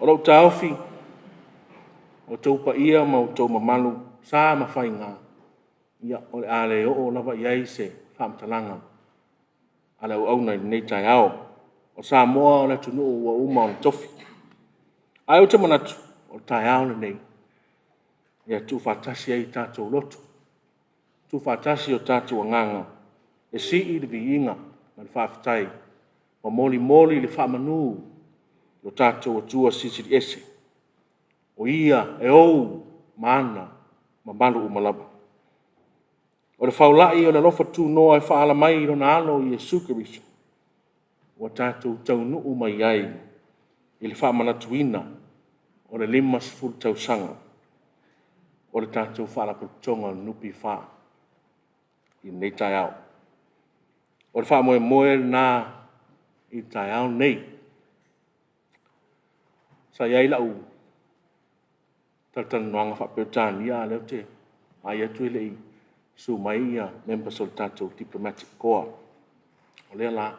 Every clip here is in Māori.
O lau tauwhi, o tau pa ia ma o tau mamalu, sa ma whai ngā. Ia o le ale o lava iai se whamtalanga. Ale au au nei tai ao. O Samoa o le tunu o uma o le tofi. Ai o te manatu o le tai ao le nei. Ia tu whatasi ai tātou lotu. Tu whatasi o tātou nganga. E si i le vi inga ma le whawhitai. O moli moli le whamanu. O tātou o tua sisi di ese. O ia e ou mana ma malu o malaba. O le whaulai o le lofa tū noa e whaala mai o na alo i e sukariso. O tātou tau nuu mai ai i le whaamanatuina o le 5 tausanga. O le tātou whaala putonga nupi wha i nei tai au. O le wha moe moe nā i tai au nei. Sa iai lau tartan noanga wha peutani ia leo te ai atu ele i su mai ia members o le tātou diplomatic corps. O le la,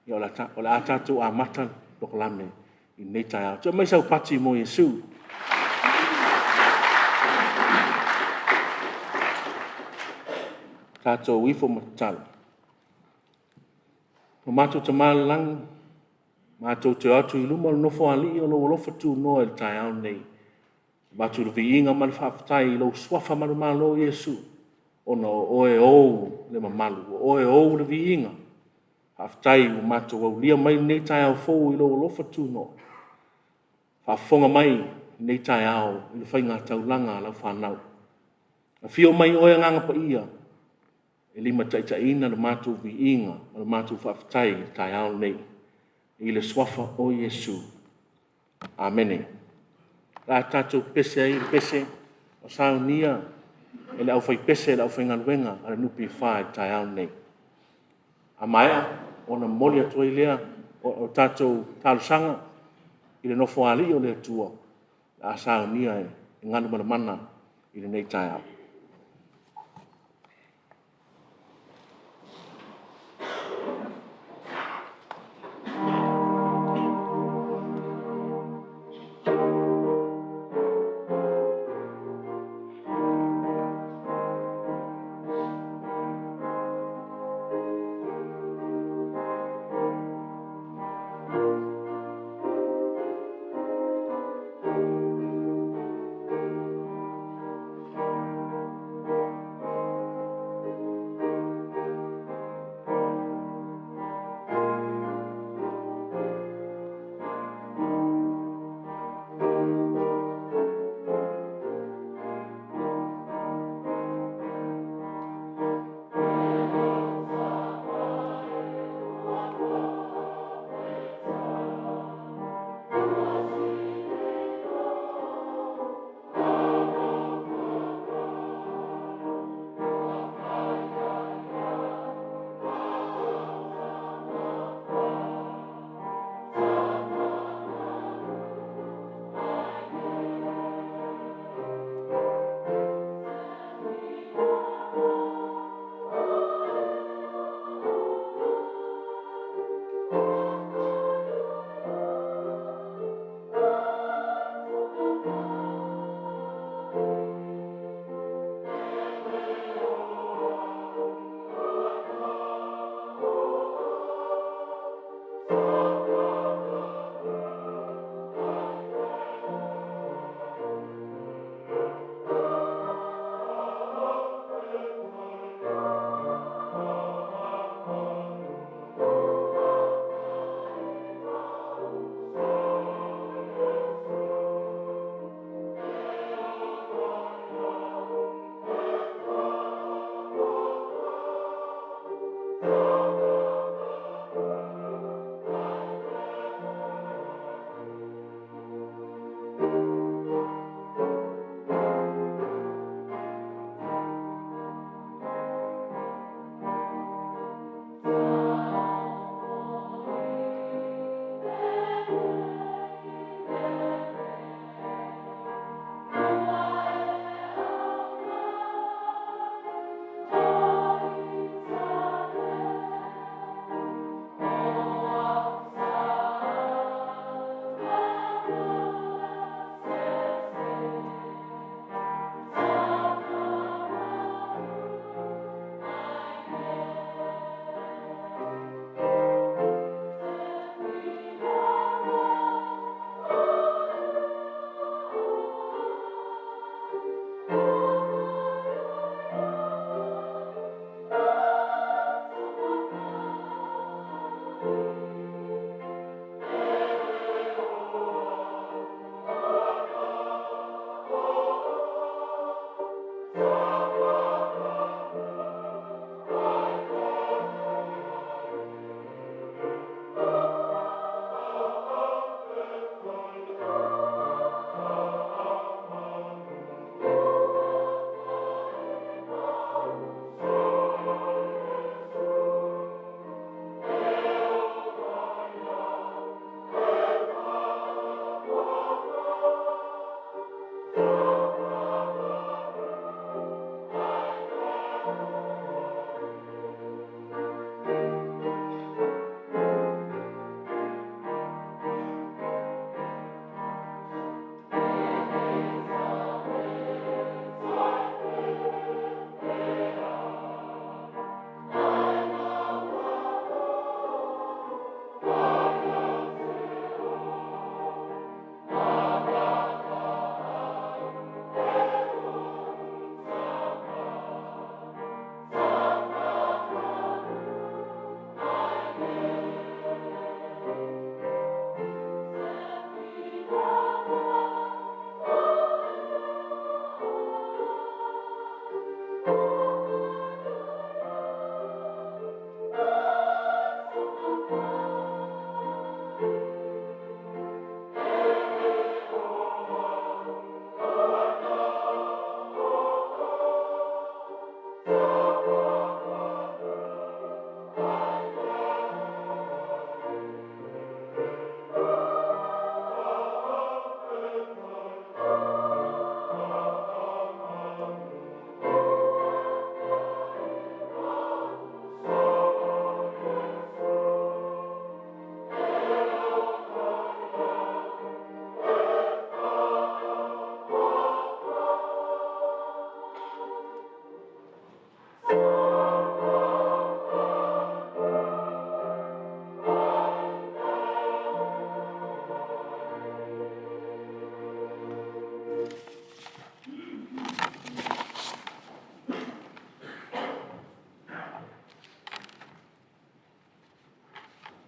ia o le a tātou a matan loko lame i nei tai au. Tua mai sau pati mo Yesu. Tātou wifo matala. O mātou te mālang, mātou te atu i luma nofo ali o lo lofa tū noa i tai au nei. Mātou le vi inga mali whaafatai i lo swafa malu malo Yesu. O na oe ou le mamalu, oe ou le vi inga. Whaafatai o mātou au lia mai nei tai au fōu i lo lofa tū noa. Whaafonga mai nei tai au i le whainga taulanga lau whanau. A fio mai oe nganga pa ia. E lima taitaina le mātou vi inga, le mātou whaafatai tai au nei. I le swafa o Yesu. Amene. La tātou pese ai pese o saunia. E le au whai pese, le au whai ngaluenga, a le nupi whae tai au nei. A maea, o na moli atua i lea, o tātou tālusanga, i le nofo ali o le atua. A saunia e nganu mana i le nei tai au.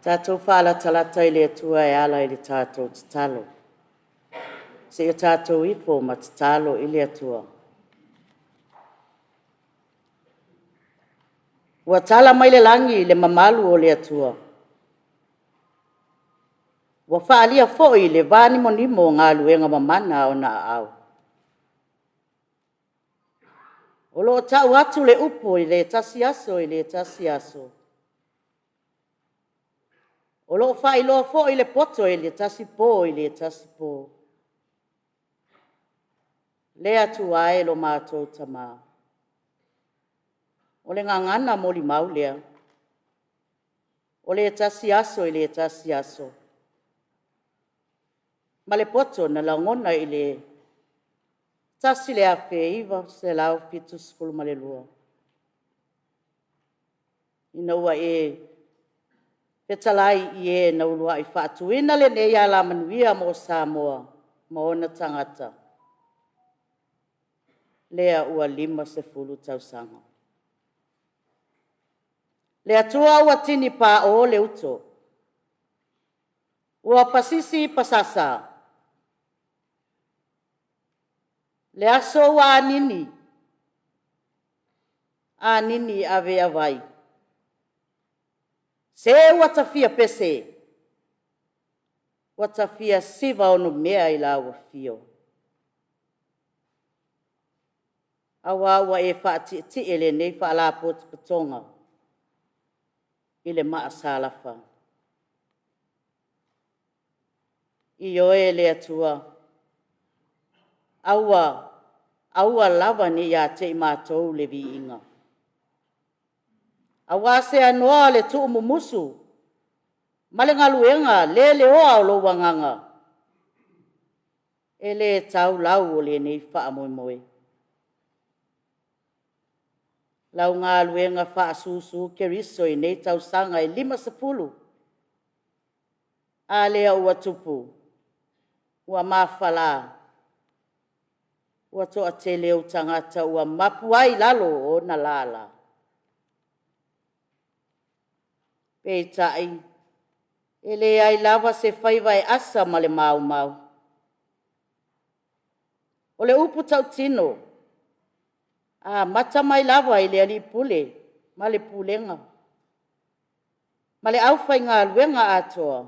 Tātou whālatalata I le atua e ala I le tātou tatalo. Se o tātou ifo ma tatalo I le atua. Ua tala mai le langi le mamalu o le atua. Ua whaalia fo'i le vānimo nimo ngā luenga mamana o na au. O lo tau atu le upo I le tasi aso I le tasi aso. O lo whailo fo'i le poto I le tasi po I le tasi po. Le atu ae lo mātou tamā. O le ngangana moli maulea. O le tasi aso I le tasi aso. Ma le poto na langona I le tasi le afe iwa se lau pitu skulu ma le lua. Ina ua petalai I na ulua I whaatuina le ne ia la manuia mo Samoa ma ona tangata. Lea ua 50 tausanga. Le atua ua tini pa o le uto. Ua pasisi pasasa. Le aso ua anini. Anini ave avai. Se ua tafia pese. Ua tafia siva ono mea I la ua fio. Awa ua whaati ele nei whaala poti patonga. I le maa salafa. I oe le atua. Aua lava ni ia te I mātou le vi inga. Awa se anoa le tu mumusu. Male ngaluenga le oa o lo wanganga. E le tau lau o le nei wha moe moe. Lau ngā luenga wha susu ke riso I nei tau sanga I 50. A lea ua tupu. Ua mawhala. Ua toa te leo tangata ua mapuai lalo o na lala. Peitai. Ele ai lava se whaiwai asa ma le mau mau. O le upu tau tino. Mata mai lava I le ali pule. Ma le pulenga. Ma le aufai ngā luenga atoa.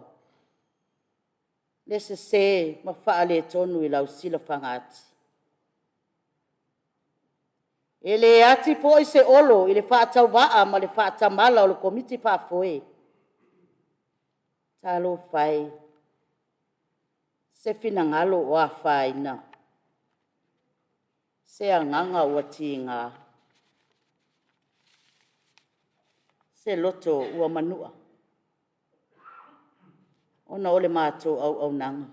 Le se ma wha le tonu I lau sila whangati. Ele ati po I se olo I le whaatau waa ma le whaatau mala o le komiti whaafoe. Talo whai. Se finangalo o a whaina. Se anganga ua tinga. Se loto ua manua. Ona ole mātou au nanga.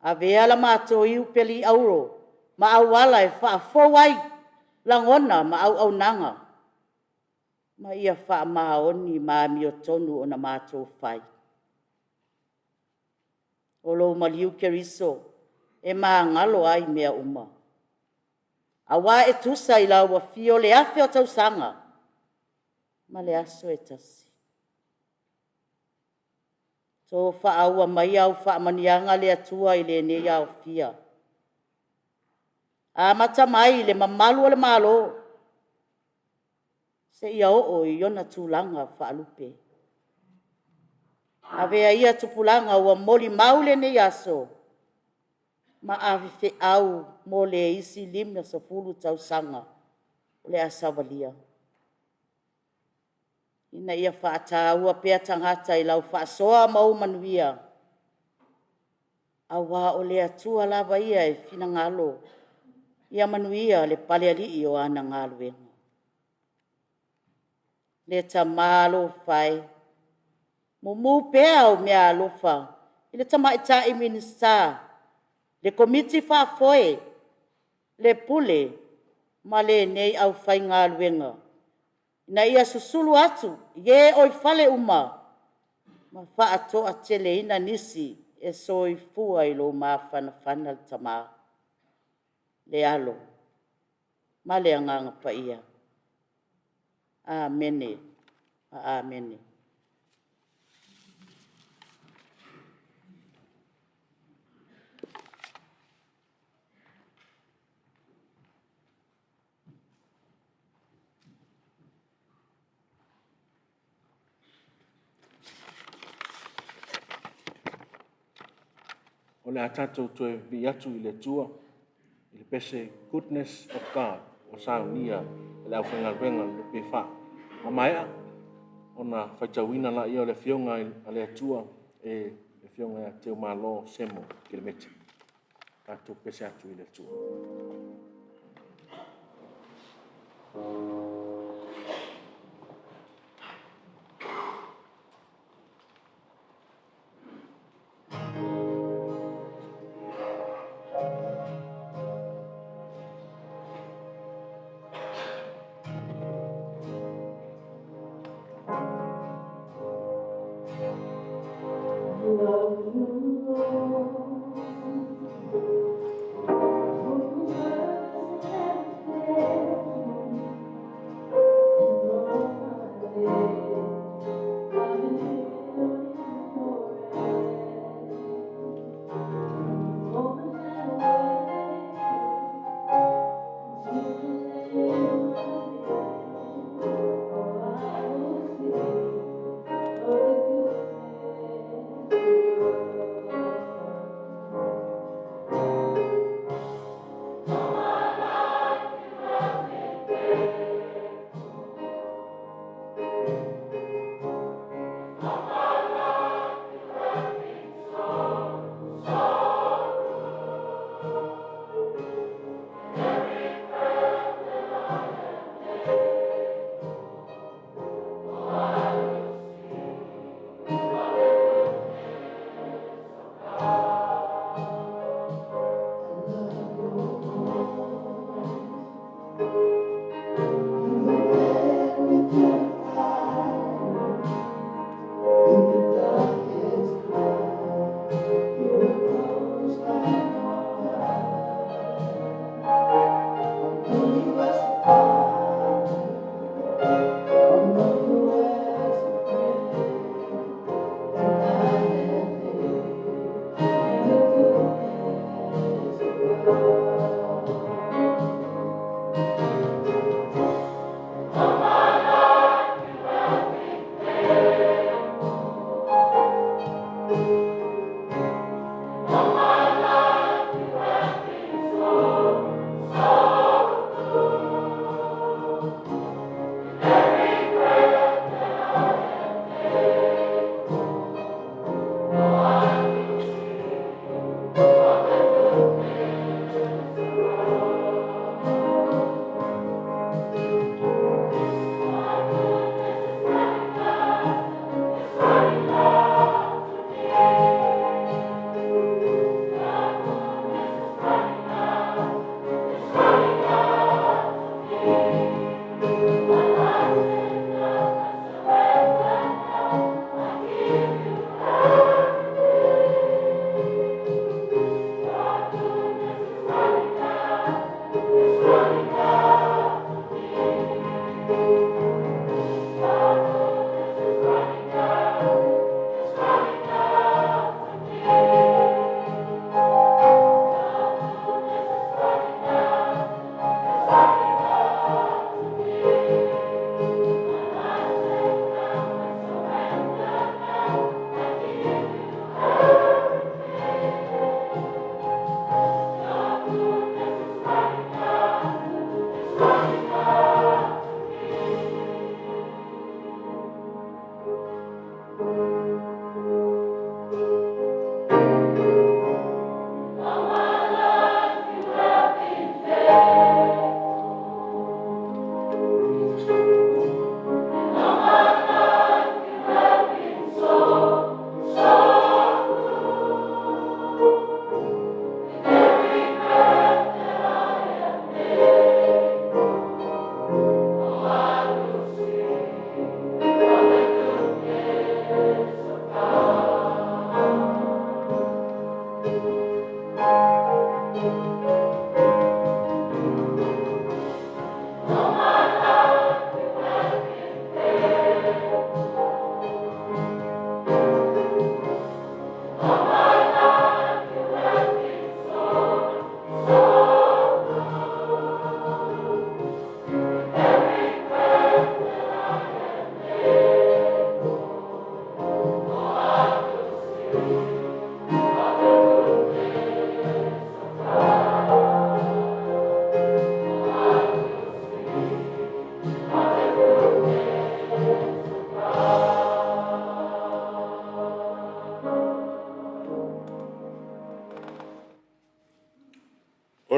A vea la mātou iu peli auro. Ma au wala e whaafowai. Langona ma au nanga. Ma ia wha maoni ma mio tonu o na mātou whai. O lo maliu ke riso. E maa ngalo ai mea uma. Awa e tusa I lau wa fio le afe o tausanga. Ma le aso e tasi. So wha aua mai au wha manianga le atua I le ne au fia. A mata mai le mamalu o le malo. Se ia o I ona tūlanga wha alupe. A vea ia tupulanga ua moli maule ne aso. Ma avi fe au mo le isi 50 tausanga. Le asavalia. Ina ia whaata ua pea tangata I lau whaasoa mau manuia. Awa o le atua lava ia e fina ngalo. Ia manuia le pale alii o ana ngaluenga. Le tamalo whai. Mumu pea o mea alofa. Ile tamaita I minista. Le komiti whaafoe. Le pule. Ma le nei au whai ngaluenga. Na ia susulu atu. Ye oi fale uma. Ma wha atoa tele ina nisi. E soi fua I lo maa whana tama. Le alo. Ma le anganga pa ia. Amene. Amene. o le atatou toe vi atu i le tua, i le pese goodness of God, o saunia, le au whenga le pefa. O maea, ona whaitauina la ia o le fionga a le atua, e le fionga a teo malo semo ki le meti. Tatou pese atu i le tua.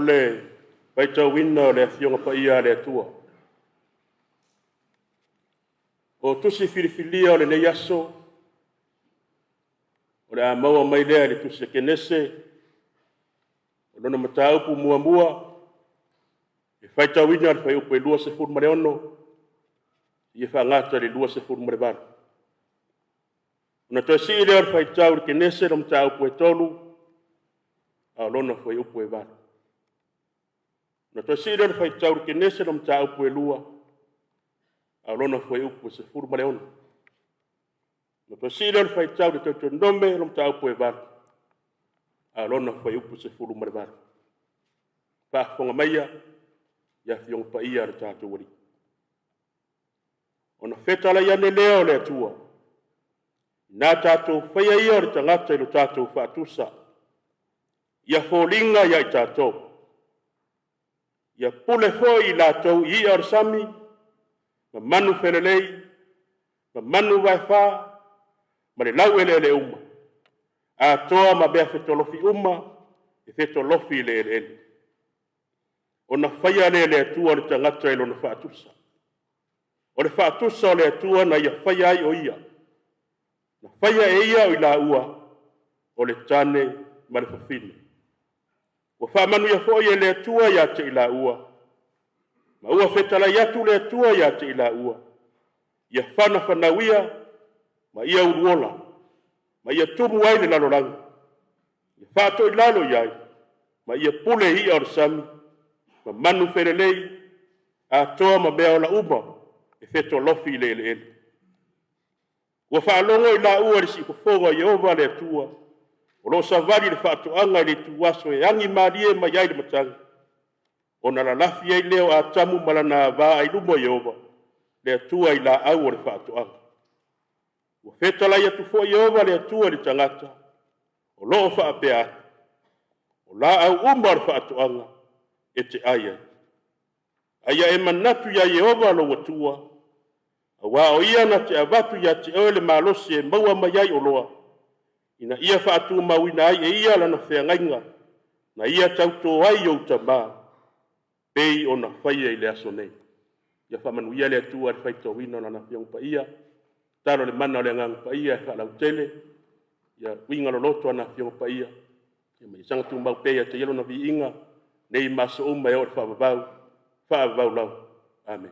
ole paitau wina le fionga pa ia le tua. O tusi filifilia o le nei aso, o le a maua mai lea le tusi kenese, o lona mataupu mua mua, e faitau wina le fai upo e lua se furu mare ono, i e whangata le lua se furu mare vana. Ona toi si i lea le faitau le kenese, le mataupu e tolu, a lona fai upo e vana. Na toi si i lea le faitau le kenese, le mataupu e lua, a lona foi upo se furu mare ono. Na toi si leo fai tau de tau ndombe lom tau po e vana. A lona foi upo se furu mare vana. Pa fonga maia, ia fiong pa ia le tātou wari. Ona feta la ia ne leo le atua. Nā tātou whaia ia le tangata ilo tātou whaatusa. Ia fōlinga ia i tātou. Ia pule foi i lātou i ar sami, ma manu felelei, ma manu waifa, ma le lau ele uma. A toa ma bea fetolofi uma, e fetolofi le ele. O na whaia le atua le tangata ilo na whaatusa. O le whaatusa o le atua na ia whaia ai o ia. Na whaia e ia o i la ua, o le tane ma le whawhine. O whamanu ia foi e le atua ia te i la ua. Ma ua fetala iatu le atua ia te i la ua. Ia whana whanawia, ma ia uruola. Ma ia tumu ai le lalorangi. Ia whato i lalo iai. Ma ia pule hi ar sami. Ma manu whenelei, a toa ma mea o la uma, e feto lofi le ele ele. Ua whaalongo i la ua risi kufonga i ova le atua. O lo savari le whaatoanga i le tuwaso e angi marie ma iai le matangi. O na la lafi ai leo a tamu malana vā ai lumo i ova. Le atua i la au o le whaatoanga. Ua whetala i atu fo i ova le atua le tangata. O loo whaapea. O la au uma le whaatoanga. E te aia. Aia e manatu ia i ova lo watua. A wā o ia na te avatu ia te oe le malosi e maua mai ai o loa. Ina ia whaatu mawina ai e ia lana whengainga. Na ia tauto ai o tamā. Pei o na whaia i le aso nei. Ia whamanu ia le atua le whaito wina na whiong pa ia. Taro le mana o le ngang pa ia e whalau tele. Ia winga lo loto na whiong pa ia. Ia mai sanga tu mau pei a te yelo na vi inga. Nei maso uma e o le whavavau. Whavavau lau. Amen.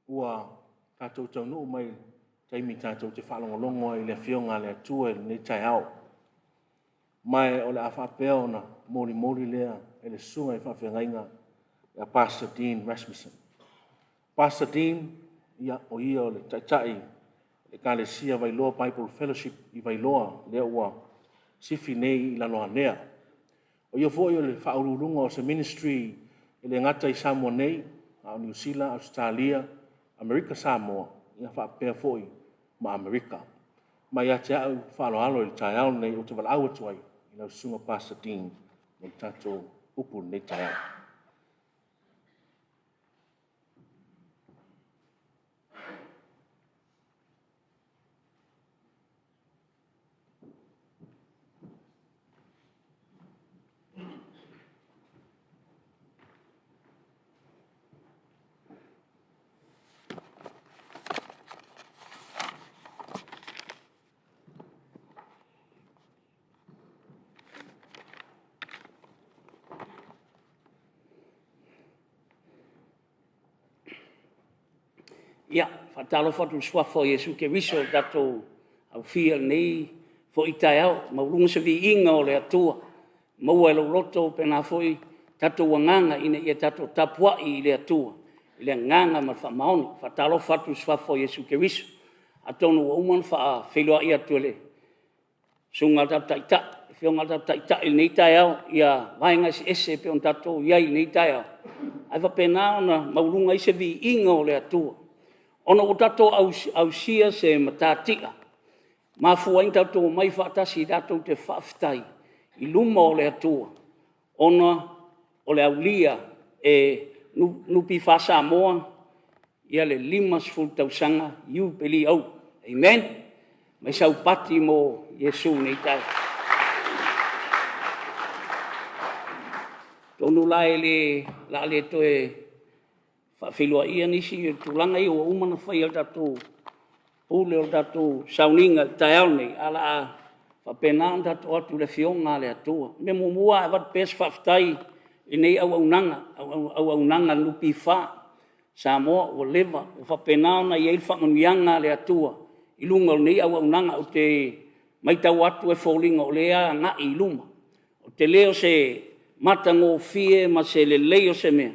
Ua tātou tau nuu mai taimi tātou te whalongolongo i le whionga le atua nei tai au. Mai o le awhapea na mori lea e le sunga i whawhengainga a Pastor Dean Rasmussen. Pastor Dean ia o le taitai le kalesia Vailoa Bible Fellowship i Vailoa lea ua sifi nei i lanoa nea. O ia fo i o le whaururunga o se ministry i le ngata i Samoa nei, a New Zealand, Australia, Amerika Samoa, ia whapea foi ma Amerika. Ma ia te au whaaloalo i tai au nei o te wala awa tuai i lau sunga Pastor Dean nei tato upu nei tai au. Ia, whatalo whatu swafo Yesu ke wiso dato au fia nei fo i tai au, maurunga se vi inga o le atua, maua e lo roto pena foi tato wanganga ina ia tato tapua i le atua, i le nganga ma whamaoni, whatalo whatu swafo Yesu ke wiso, atonu wa uman wha wheloa ia tuele, sunga tap taita, whionga tap taita i nei tai au, ia vaenga si ese pe on tato iai nei tai au, ai whapena ona maurunga i se vi inga o le atua, ona o tato au sia se matatia. Ma fuain tato mai whaatasi tato te whaftai. I luma o le atua. Ona o le aulia e nupi wha Samoa. ia le 50 tausaga iu peli au. Amen. Mai sau pati mo Iesu nei tai. Tonu lai la le toe whawhilua ia nisi tūlanga i o umana whai al tatu pule al tatu sauninga tai au nei ala a whapenaan tatu atu le fionga le atua. Me mumua e wat pes whaftai i nei au aunanga lupi wha Samoa o leva o whapenaan na iei whamanuianga le atua i lunga o nei au aunanga o te maitau atu e wholinga o lea nga i luma. O te leo se matango fie ma se le leo se mea.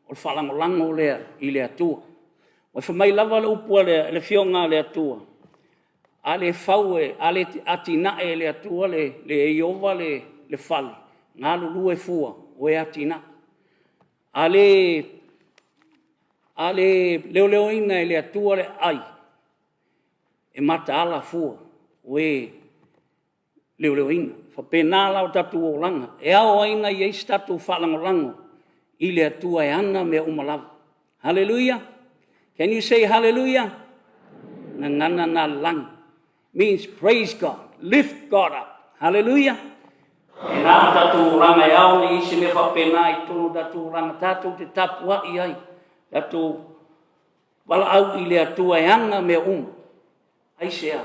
O le whalangolango lea i le atua. O whamai lava le upua le fionga le atua. A le faue, a le atinae le atua le eiova le fale. Ngā lulu e fua o e atina. A le leo ina e le atua le ai. E mata ala fua o e leo ina. Whapena lau tatu o langa. E ao aina i eis tatu whalangolango. I le atua e ana mea umalawa. Hallelujah. Can you say hallelujah? Na ngana na lang. Means praise God. Lift God up. Hallelujah. E nā tatu ranga e ao ni isi me whapena i tono tatu ranga tatu te tapua i ai. Tatu wala au i le atua e ana mea Ai sea.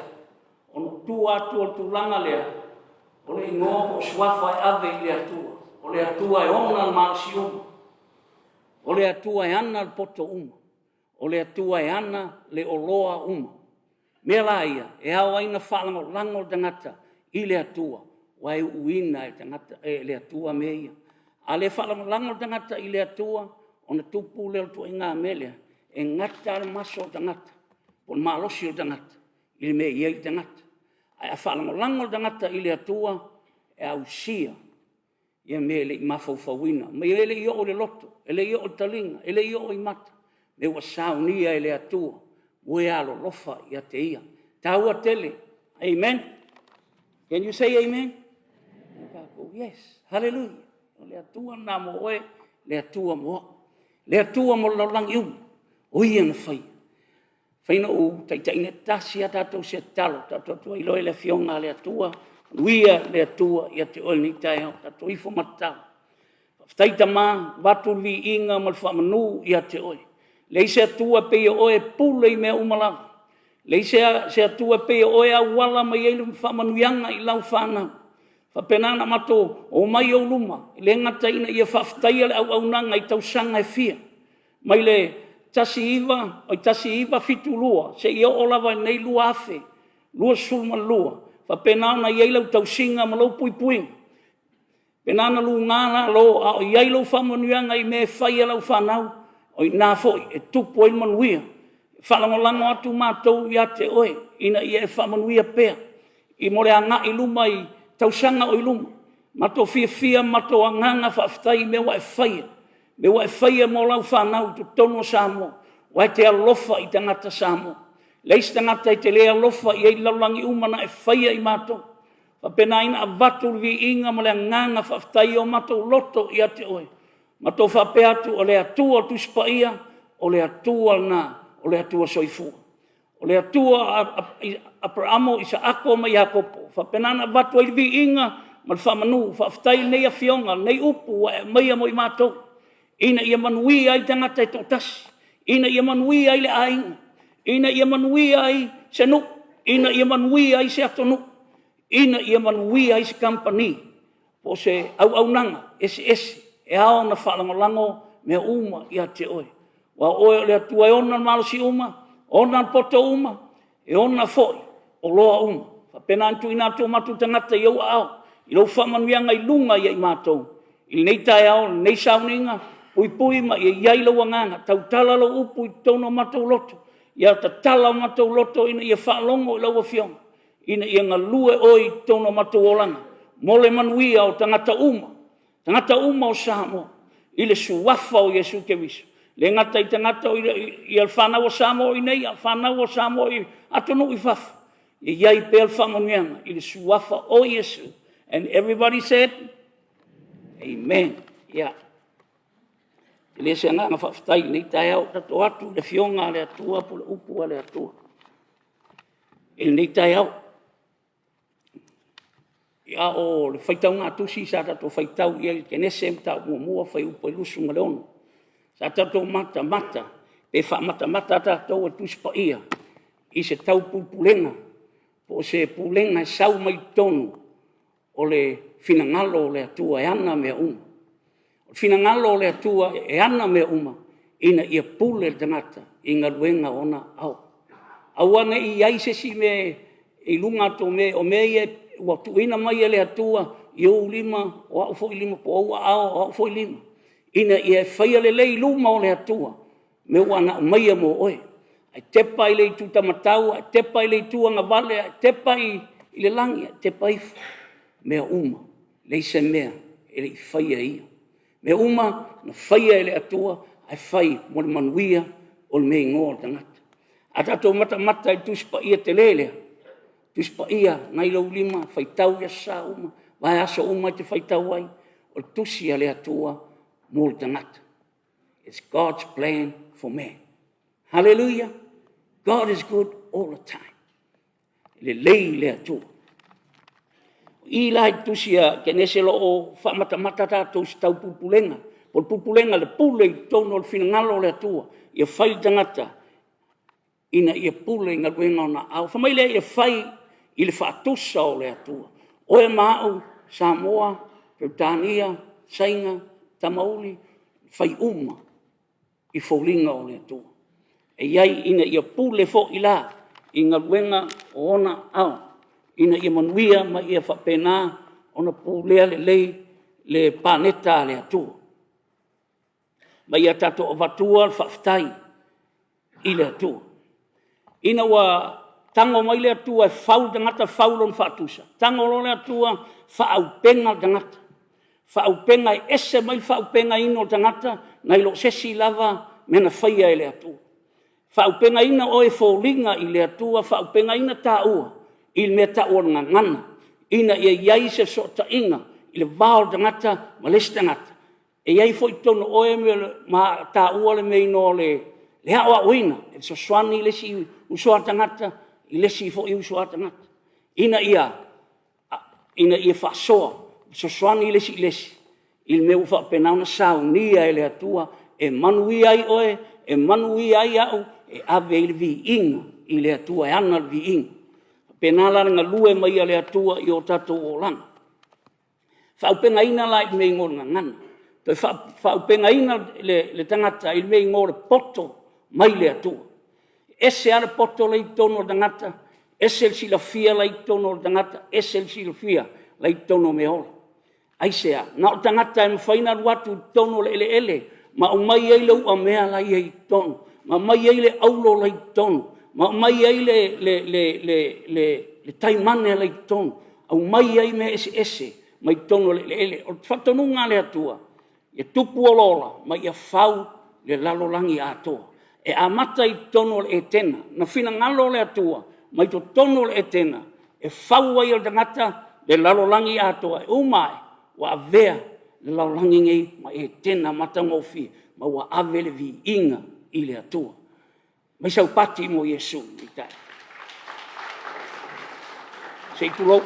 Ono tu atu o tu ranga lea. O le ingoa o swafa e ave i le atua. O le atua e ona al marasi O le atua e ana al poto O le atua e ana le oloa Mea la ia, e au aina whalango lango tangata i le atua. Wai uina e tangata e le atua mea ia. A le whalango lango tangata i le atua, o na tupu leo tu inga melea, e ngata al maso tangata, po malosi o tangata, i le mea iei tangata. A whalango lango tangata i le atua, e au sia, ia mea le i mafauwhawina. Mea ele i o le loto, ele i o le talinga, ele i o i mata. Me wa saunia e le atua. Ue alo lofa ia te ia. Taua tele. Amen. Can you say amen? Yes. Hallelujah. Le atua na mo oe. Le atua mo. Le atua mo laulang iu. Oi ana whai. Whaina u taitaine tasi a tatou se talo. Tatou i loe le fionga le atua. Uia le atua ia te oe ni tai au. Tatou ifo matau. Whtaita mā. Watu vi inga mal whamanu ia te oe. Leise atua pe oe pule i mea umalawa. Leise atua pe oe a wala mai eilu whamanuianga i lau whanau. Whapenana mato o mai o luma. Le ngata ina ia whaftaia le au nanga i tausanga e fia. Mai le tasi iwa fitu lua. Se ia o lawa nei lua afe. Lua sulma lua. Whapenana i eilu tausinga ma lau pui pui. Penana lu ngana lo a i eilu whamanuianga i mea whaia lau whanau. O nā foi, e tupu e manuia. Whalangolango atu mātou i ate oe. Ina i e whamanuia pēr. I more anga i luma i tausanga o i luma. Mato fia mato anganga whaftai me wa e whaia. Me wa e whaia mo lau whanau tu tono Samoa. Wa te alofa i tangata Samoa. Leis tangata i te lea alofa i e laulangi umana e whaia i mātou. Whapena ina a vatu vi inga mo le anganga whaftai o mātou loto i ate oe. Ma tō whape atu o le atua tu spaia, o le atua na, o le atua soifua. O le atua a praamo i sa ako mai hakopo. Whapenana watu i vi inga, ma le whamanu, whaftai nei a fionga, nei upu, mai a moi mātou. Ina ia manui ai tangata e tōtasi. Ina ia manui ai le ainga. Ina ia manui ai se nuk. Ina ia manui ai se atonu. Ina ia manui ai se kampani. Po se au nanga, esi. E ao na whalangolango me uma i a te oe. Wa oe le atua e ona malasi ona poto e ona foi, o loa Whapena antu i nā tō matu tangata i au ao. I lau whamanuianga i lunga i ai mātou. I nei tai ao, nei sauninga, pui ma i ai lau anganga. Tau tala lau upu i tono matou loto. Ia ta tala matou loto ina ia whaalongo i lau a fionga. Ina ia ngā lue oi tono matou olanga. Mole manuia o tangata Tangata o Samoa, i le suafa o Iesu Keriso. Le ngata i tangata i al whanau o Samoa i nei, al whanau o Samoa i atonu i fafa. I iai pe al whamanuianga, i le suafa o Iesu. And everybody said, Amen. Yeah. le se nga whaftai nei tai au tato atu le fionga le atua po le upu le atua. E nei tai au. Ia o le whaitau ngā tusi sa tato whaitau ia ke nese mta mua whai upo e lusu ma leono. Sa tato mata mata, pe wha mata mata tato e tuspa ia. I se tau pulenga, po se pulenga sau mai tonu o le finangalo le atua e ana mea uma. O finangalo le atua e ana mea uma, ina ia pule tangata, i ngā ruenga ona au. Awana i aise si me, i lunga to me, o me ia, ua tuina mai le atua, i o lima, o au fo i lima, po au au, o au fo i lima. Ina ia whaia le lei luma o le atua, me wana mai mo oe. Ai tepa i le tu tamatau, ai tepa i le tu anga vale, ai tepa i le langi, ai tepa i mea uma, le se mea, e le whaia ia. Mea uma, na whaia e le atua, ai whai mo le manuia o le mei ngō tangata. A tato mata mata i tuspa ia te lelea, tuspa ia, nai lau lima, whaitau ia sa uma, vai aso uma te whaitau ai, o tusi a le atua mo le tangata. It's God's plan for man. Hallelujah. God is good all the time. Le lei le atua. I lai tusia ke nese lo o whamata tātou si tau pupulenga. Por pupulenga le pule i tono le finangalo le atua. Ia whai tangata. Ina ia pule ngā ruenga ona au. Whamaile ia whai i le whaatusa o le atua. Oe mau, Samoa, Britannia, Sainga, Tamauli, whai uma i whaulinga o le atua. E iai ina ia pule fo i la i ngā ruenga o ona au. Ina ia manuia ma ia whapena ona pulea le lei le paneta le atua. Ma ia tato o vatua le whaftai i le atua. Ina wa tango mai le atua e whau tangata whaulon whaatusa. Tango lo le atua whaaupenga tangata. Whaaupenga e ese mai whaaupenga ino tangata na ilo sesi lava mena whaia e le atua. Whaaupenga ina o e fōlinga i le atua, whaaupenga ina tā ua. I le mea ta'ua ngana, ina ia iai se so ta inga, i le vāo tangata, ma lesi tangata. E iai fo i tono oe me ma ta'ua le mei no le hawa uina, e so swani i lesi usua tangata, i lesi fo i usua tangata. Ina ia whasoa, so swani i lesi, i le meu whapenauna saunia e le atua, e manui ai oe, e manui ai au, e ave i le vi inga, i le atua, e ana le vi inga. Penala nga lue mai ale atua i o tatou o langa. Whaupenga ina lai mei ngō ngana. Toi whaupenga ina le tangata i mei ngō le poto mai le atua. Ese ara poto lei tono tangata, ese sila fia lei tono tangata, ese sila fia lei tono me ola. Aisea, na o tangata e mwhaina ruatu tono le ele, ma o mai eile ua mea lai ei tono, ma mai eile aulo lai tono, ma mai ai le taimane le tono au mai ai me ese mai tono le o fatonunga le atua e tupu olola mai ia fau le lalolangi atoa e amata i tono le etena na fina ngalo le atua mai to tono le etena e fau ai o tangata le lalolangi atoa e umai wa avea le lalolangi ngai mai etena mata ngofi ma wa ave le vi inga i le atua. Mai sau pati mo Yesu i tai. Sei tu lau.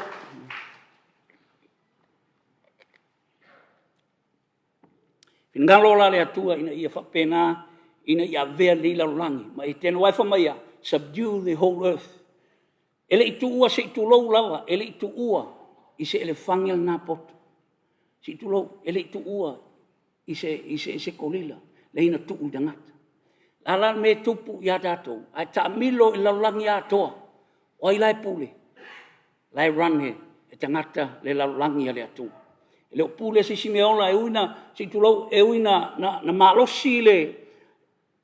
Ngalo la le atua ina ia whapena, ina ia vea li laulangi. Ma i tēnā waifa mai a, subdue the whole earth. Ele i tu ua se i tu lau lawa, ele i tu ua i se elefangi al nā poto. Se i tu lau, ele i tu ua i se kolila, le ina tu udangata. Ala me tupu ia tātou, ai ta milo i laulangi atoa, o ai lai pule, lai rane, e tangata le laulangi ale atua. E leo pule se si meola e uina, si tulau e uina na malosi le,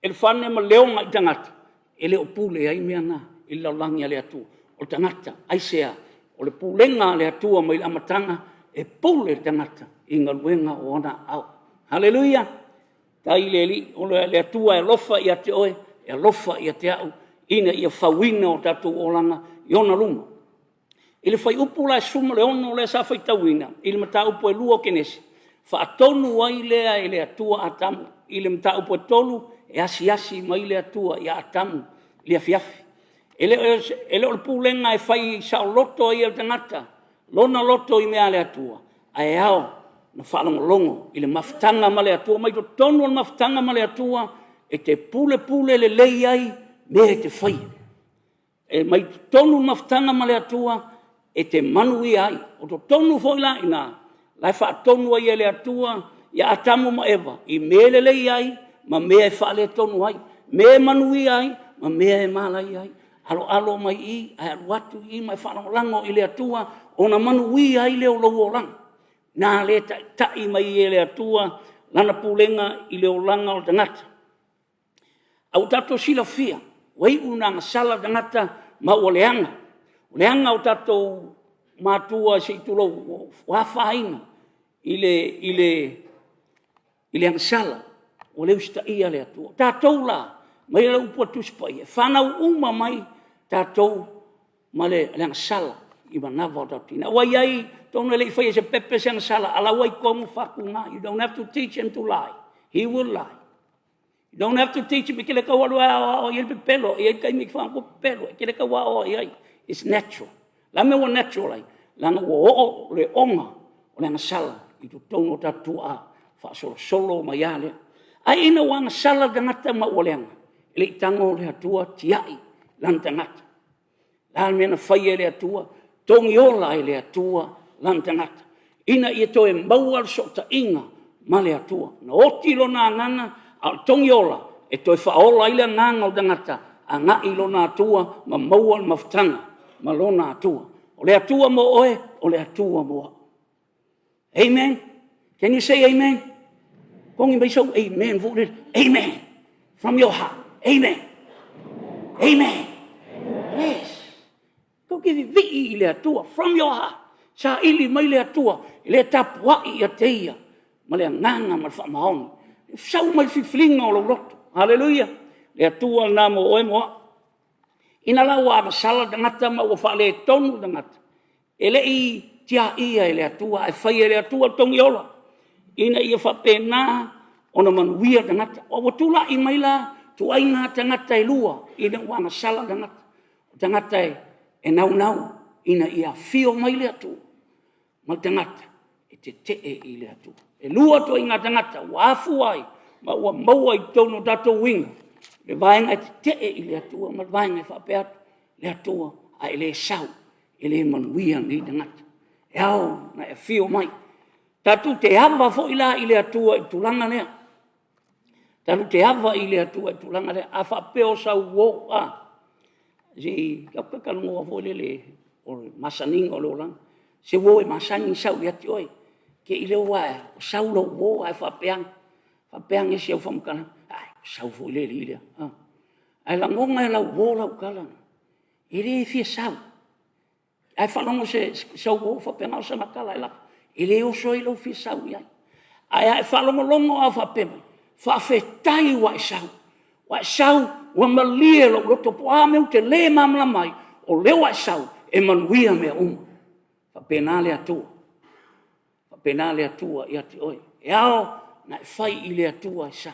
e whane ma leonga i tangata, e leo pule ai mea na, i laulangi ale atua. O tangata, ai sea, o le pulenga ale atua ma i amatanga, e pule tangata, i ngā luenga o ona au. Hallelujah! Tai leli, o le atua e lofa i ate oe, e lofa i ate au, ina ia whawina o tatou olanga, i ona luma. I le whai upu la suma le ono le sa whai tauina, i le mata upu e lua kenesi. Wha atonu ai lea i le atua atamu, i le mtau po tolu e asi mai le atua ia atamu le afiafi. Ele o le pulenga e fai sa loto i le tangata, lona loto i mea le atua, ai ao na whalongolongo i le maftanga ma le atua, mai to tonu al maftanga ma le atua, e te pule le lei ai, me te fai. E mai tonu maftanga ma le atua, e te manui ai, o to tonu foi la ina, lai wha tonu ai le atua, ia atamu ma ewa, i me le lei ai, ma me e wha le tonu ai, me manui ai, ma me e malai ai, alo mai i, ai alu atu i, mai whanongolango i le atua, o na manui ai leo lau lang. Nā le tai mai i le atua, lana pulenga i leo langa o tangata. Au tato sila fia, wai una ngasala tangata ma o leanga. O leanga o tato mātua se itulo wafaina i le ngasala o leo sta ia le atua. Tatou la, mai la upua tuspai, whanau uma mai tatou ma le ngasala i manawa o tatina. Wai ai, tonu le whai se pepe se ngasala, ala wai kongu whakuna. You don't have to teach him to lie. He will lie. You don't have to teach him, kile ka walua o yelpe pelo, i kai mi whangu pelo, kile ka wa o iai. It's natural. La me wa natural ai. Lana wa o le onga, o le ngasala, i tu tonu tatua, wha solo mai ale. Ai ina wa ngasala tangata ma o leanga. Ile i tango le atua tiai, lan tangata. Lan mena whai le atua, tongi ola le atua, lan tangata. Ina i to e mauar so ta inga, ma le atua. Na oti lo na ngana, al tongi ola, e to e whaola ile nganga o tangata, a nga ilo na atua, ma mauar maftanga, ma lo na atua. O le atua mo oe, o le atua mo. Amen? Can you say amen? Kongi mai so amen, voted amen. From your heart. Amen. Amen. Yes. Go give it vi le atua from your heart. Sa ili mai le atua, le tapua i ateia. Ma le nganga ma fa maoni. Sau mai fiflinga o lo roto. Hallelujah. Le atua na mo oe mo. Ina la wa sala dangata ma wa fa le tonu dangata. Ele i tia ia le atua, e fai le atua tongi ola. Ina ia fa pena ona man wia dangata. O watula i mai la tu aina tangata i lua, ina wana sala tangata. Tangata e nau, ina ia fio mai le atu. Ma tangata, e te i le atu. E lua to inga tangata, wafu ai, ma ua maua i tono tato winga. Le vaenga te i le atua, ma vaenga i whapeatu, le atua, a ele sau, ele manuia ni tangata. E au, na e fio mai. Tatu te hava fo ila i le atua i tulanga nea. Talu te hava i le atua i tulanga nea. A whapeo sau wo a. Si, kakalungo a fo le masaninga o le olanga. Se wo e masaninga sau i ati oi. Ke i le wae, o sau lo wo a whapeang. Whapeang e si au whamukana. Ai, sau fo le li lea. Ai la ngonga e lau wo lau kalanga. I le fia sau. Ai whanongo se sau wo whapeang au sanakala e la. I le oso i lau fia sau i ai. Ai whalongo longo a whapema. Whawhetai wa sau. Wa sau, wa malie lo roto po a meu te le mamla mai. O leo wa sau, e manuia mea Whapena le atua. Whapena le atua i ati oi. E ao, na e whai i le atua i sau.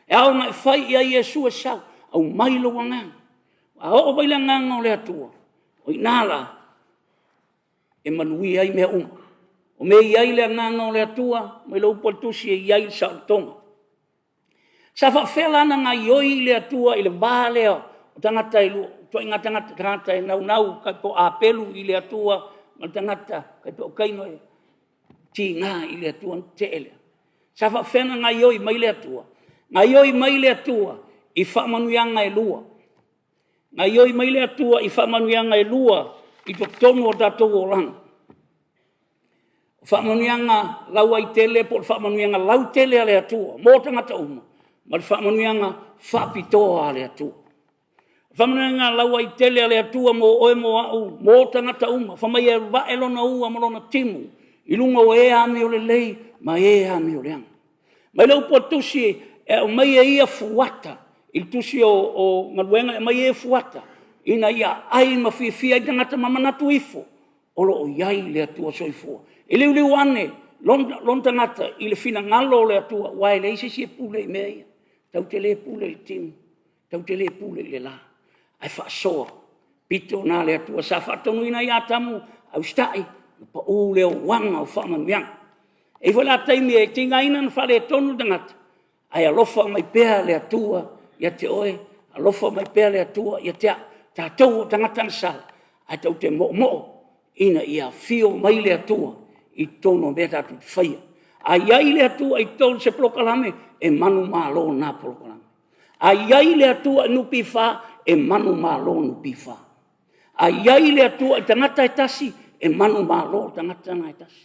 E ao, na e whai i a Iesu e sau. Au mailo wa ngang. A o waila ngang o le atua. O inala, e manuia i mea O me iai le nganga o le atua, mai lau paltusi e iai sa tonga. Sa whawhela na ngai oi le atua i le vālea o tangata i lua. To inga tangata e nau kai po apelu i le atua, ma tangata kai po kaino e ti ngā i le atua te ele. Sa whawhela ngai oi mai le atua. Ngai oi mai le atua i whamanuianga e lua. Ngai oi mai le atua i whamanuianga e lua i to tonu o tatou o langa. Whamanuianga lau ai tele, po whamanuianga lau tele ale atua, mō tangata uma. Ma whamanuianga whapitoa ale atua. Whamanuianga lau ai tele ale atua mō oe mō au, mō tangata uma. Whamai e waelona ua marona timu. I lunga o e ame o le lei, ma e ame o leanga. Mai lau po tusi e o mai e ia fuata. Il tusi o maruenga e mai e fuata. Ina ia ai mawhiwhia i tangata mamanatu ifo. Olo o iai le atua soifua. E leu ane, lon tangata, i le fina ngalo le atua, wai le isi si e pule i mea ia. tau te le pule le tinu, tau te le pule le la. Ai whaasoa, pito nā le atua, sa whaatonu ina ia tamu, au stai, pa o leo wanga o whamanuianga. E wala taimi e tinga ina na whare tonu tangata, ai alofa mai pēa le atua, ia te oe, alofa mai pēa le atua, ia te tātou o tangata na sala, ai tau te mo ina ia fio mai le atua, i tono mea tātou te whaia. Ai ai le atua i tonu se plokalame, e manu mālo nā plokalame. Ai ai le atua i nupi wha, e manu mālo nupi wha. Ai ai le atua i tangata e tasi, e manu mālo tangata na e tasi.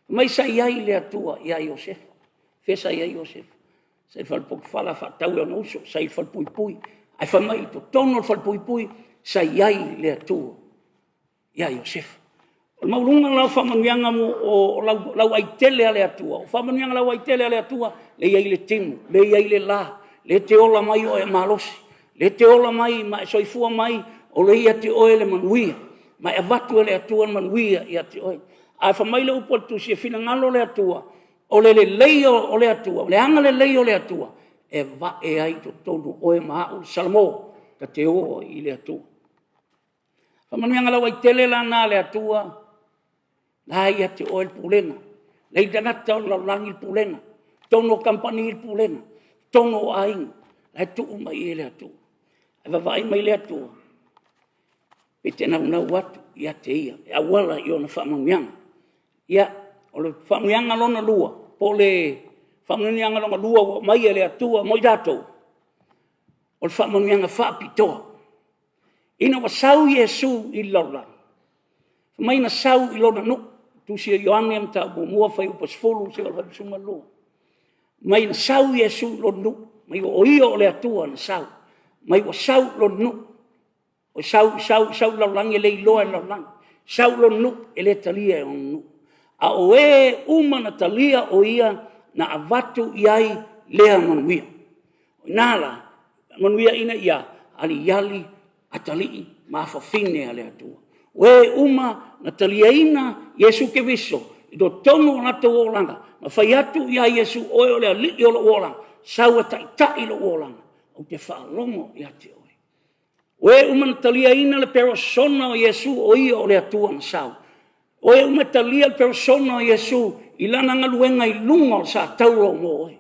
Mai sa iai le atua ia Iosefa. Fesa ia Iosefa. Sa i whalpuk whala whatau e ona uso, sa i whalpui. Ai whamai to tono whalpui, sa iai le atua ia Iosefa. O maurunga lau whamanuianga mo o lau aitele ale atua. O whamanuianga lau aitele ale atua, le iai le tinu, le iai le la, le te ola mai o e malosi, le te ola mai, ma e soifua mai, o le ia te oe le manuia, ma e vatu le atua manuia ia te oe. Ai whamai le upo tu si e whina ngalo le atua, o le leio o le atua, le anga le leio le atua, e va e ai to tonu oe maau salamo, ta te o i le atua. Whamanuianga lau aitele la nā le atua, la ia te oe pulena, lei tangata o lau langi pulena, tono kampani pulena, tono aing, lai tuu mai le atua. E vavai mai le atua, pe te nau watu, ia te ia, e awala i ona whamanuianga. Ia, o le whamanuianga lona lua, po le whamanuianga lona lua, mai le atua, moi datou. O le whamanuianga whaapitoa. Ina wa sau Yesu i laula. Mai na sau i lona no, tu si Ioane am ta mua fai upas folu se la suma lo. Mai na sau Yesu lona no, mai o ia o le atua na sau. Mai wa sau lona no. O sau laulangi le iloa e laulangi. Sau lona no e le talia e on no. A o e umana talia o ia na avatu iai lea manuia. O nala, manuia ina ia, ali yali, atali mafafine ale atua. We uma na talia ina Yesu ke viso i do tono na te olanga ma fai atu ia Yesu oe o le ali o lo olanga sau ta i lo olanga o te whaalongo i ate oe. We uma na talia ina le persona o Yesu o ia o le atua na sau. We uma talia le persona o Yesu i lana ngaluenga i lunga o sa tauro mo oe.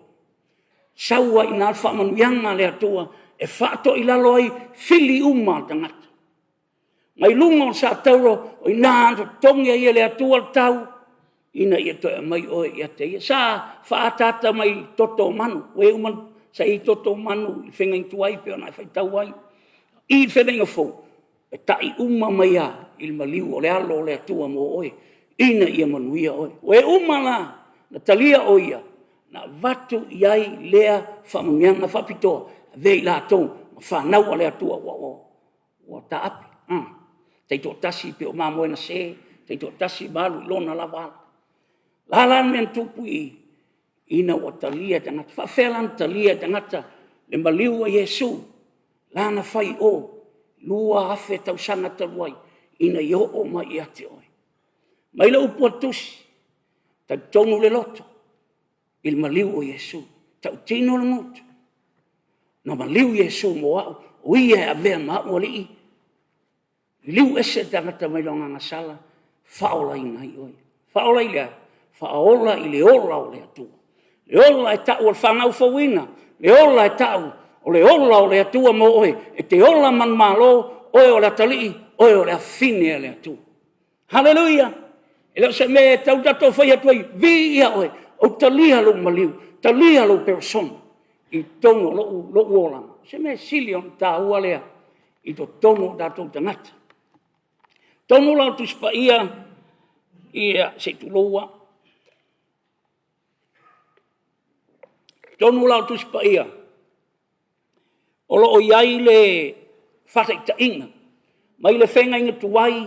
Sau i na alfa manuianga le atua e whaato i lalo ai fili uma tangata. Mai lunga o sa tauro o i nānto tongi ia le atua tau ina ia toi mai oe ia te ia. Sa whaatata mai toto manu. We uman sa i toto manu i whenga tuai pe ona i whaitau ai. I whenga fo. E tai uma mai a il maliu o le alo o le atua mo oe. Ina ia manuia oe. We uma la na talia o ia. Na vatu iai lea whamungianga whapitoa. Vei la tō, ma whanau ale atua wa ta api. Tei tō tasi pe o māmoe na se, tei tō tasi malu i lona lawala. Lalan men tupu ina o talia tangata, whawhelan talia tangata, le maliu a Yesu, lana whai o, lua afe tausanga taluai, ina i o mai i ate oi. Mai la upua tusi, ta tonu le loto, il maliu o Yesu, tau tino le motu. Na maliu Yesu mo au, o ia a vea mau ali i. Liu ese tangata mai longa ngasala, whaola i ngai oi. Whaola i lea, whaola i le ola o le atua. Le ola e tau o le whanau whawina, le ola e tau o le ola o le atua mo oi, e te ola man malo, oi o le atali, oi o le afine le atua. Hallelujah! E leo se me tau tato whai atuai, vi ia oi, o talia lo maliu, talia lo persona, i tongo lo uolanga. Se me silion ta ua lea, i to tongo tato tangata. Tongo lau tuspa ia se tuloa. Tongo lau tuspa ia. Olo o iai le whatai ta inga. Mai le whenga inga tuai,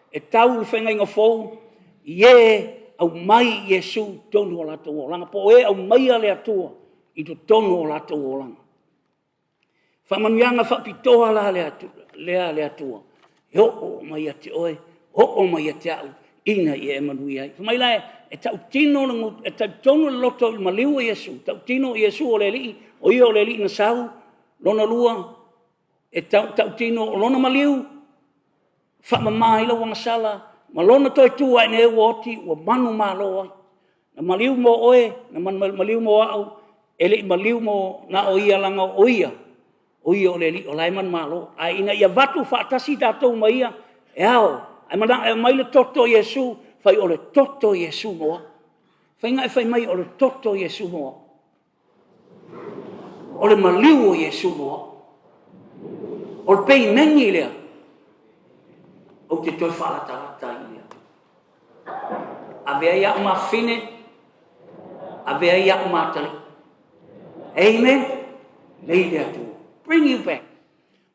e tau le whenga inga fau, ie au mai Yesu tongo la tō olanga. Po e au mai ale atua, i to tongo la tō olanga. Whamanianga whapitoa la le atua. Ho mai ate oe, ho mai ate au, ina i emanui ai. Mai lai, e tau tino, e tau tono loto i maliu Yesu, tau tino Yesu o le li, O ia o le li na sau, lona lua, e tau tino o lona maliu, whamamai la wanga sala, ma lona toi tua ne ua oti, ua manu malo ai. Na maliu mo oe, na maliu mo au, ele maliu mo na o ia langa o ia o le li o lai man malo. Ai ina ia watu whaatasi tātou ma ia, e ao, ai mana e mai le toto Yesu, fai o le toto Yesu moa. Fai ngai fai mai o le toto Yesu moa. O le maliu o Yesu moa. O le pei mengi lea. O te toi whaalata i lea. Avea ia o ma fine, avea ia o ma tali. Amen. Lei lea tu. Bring you back.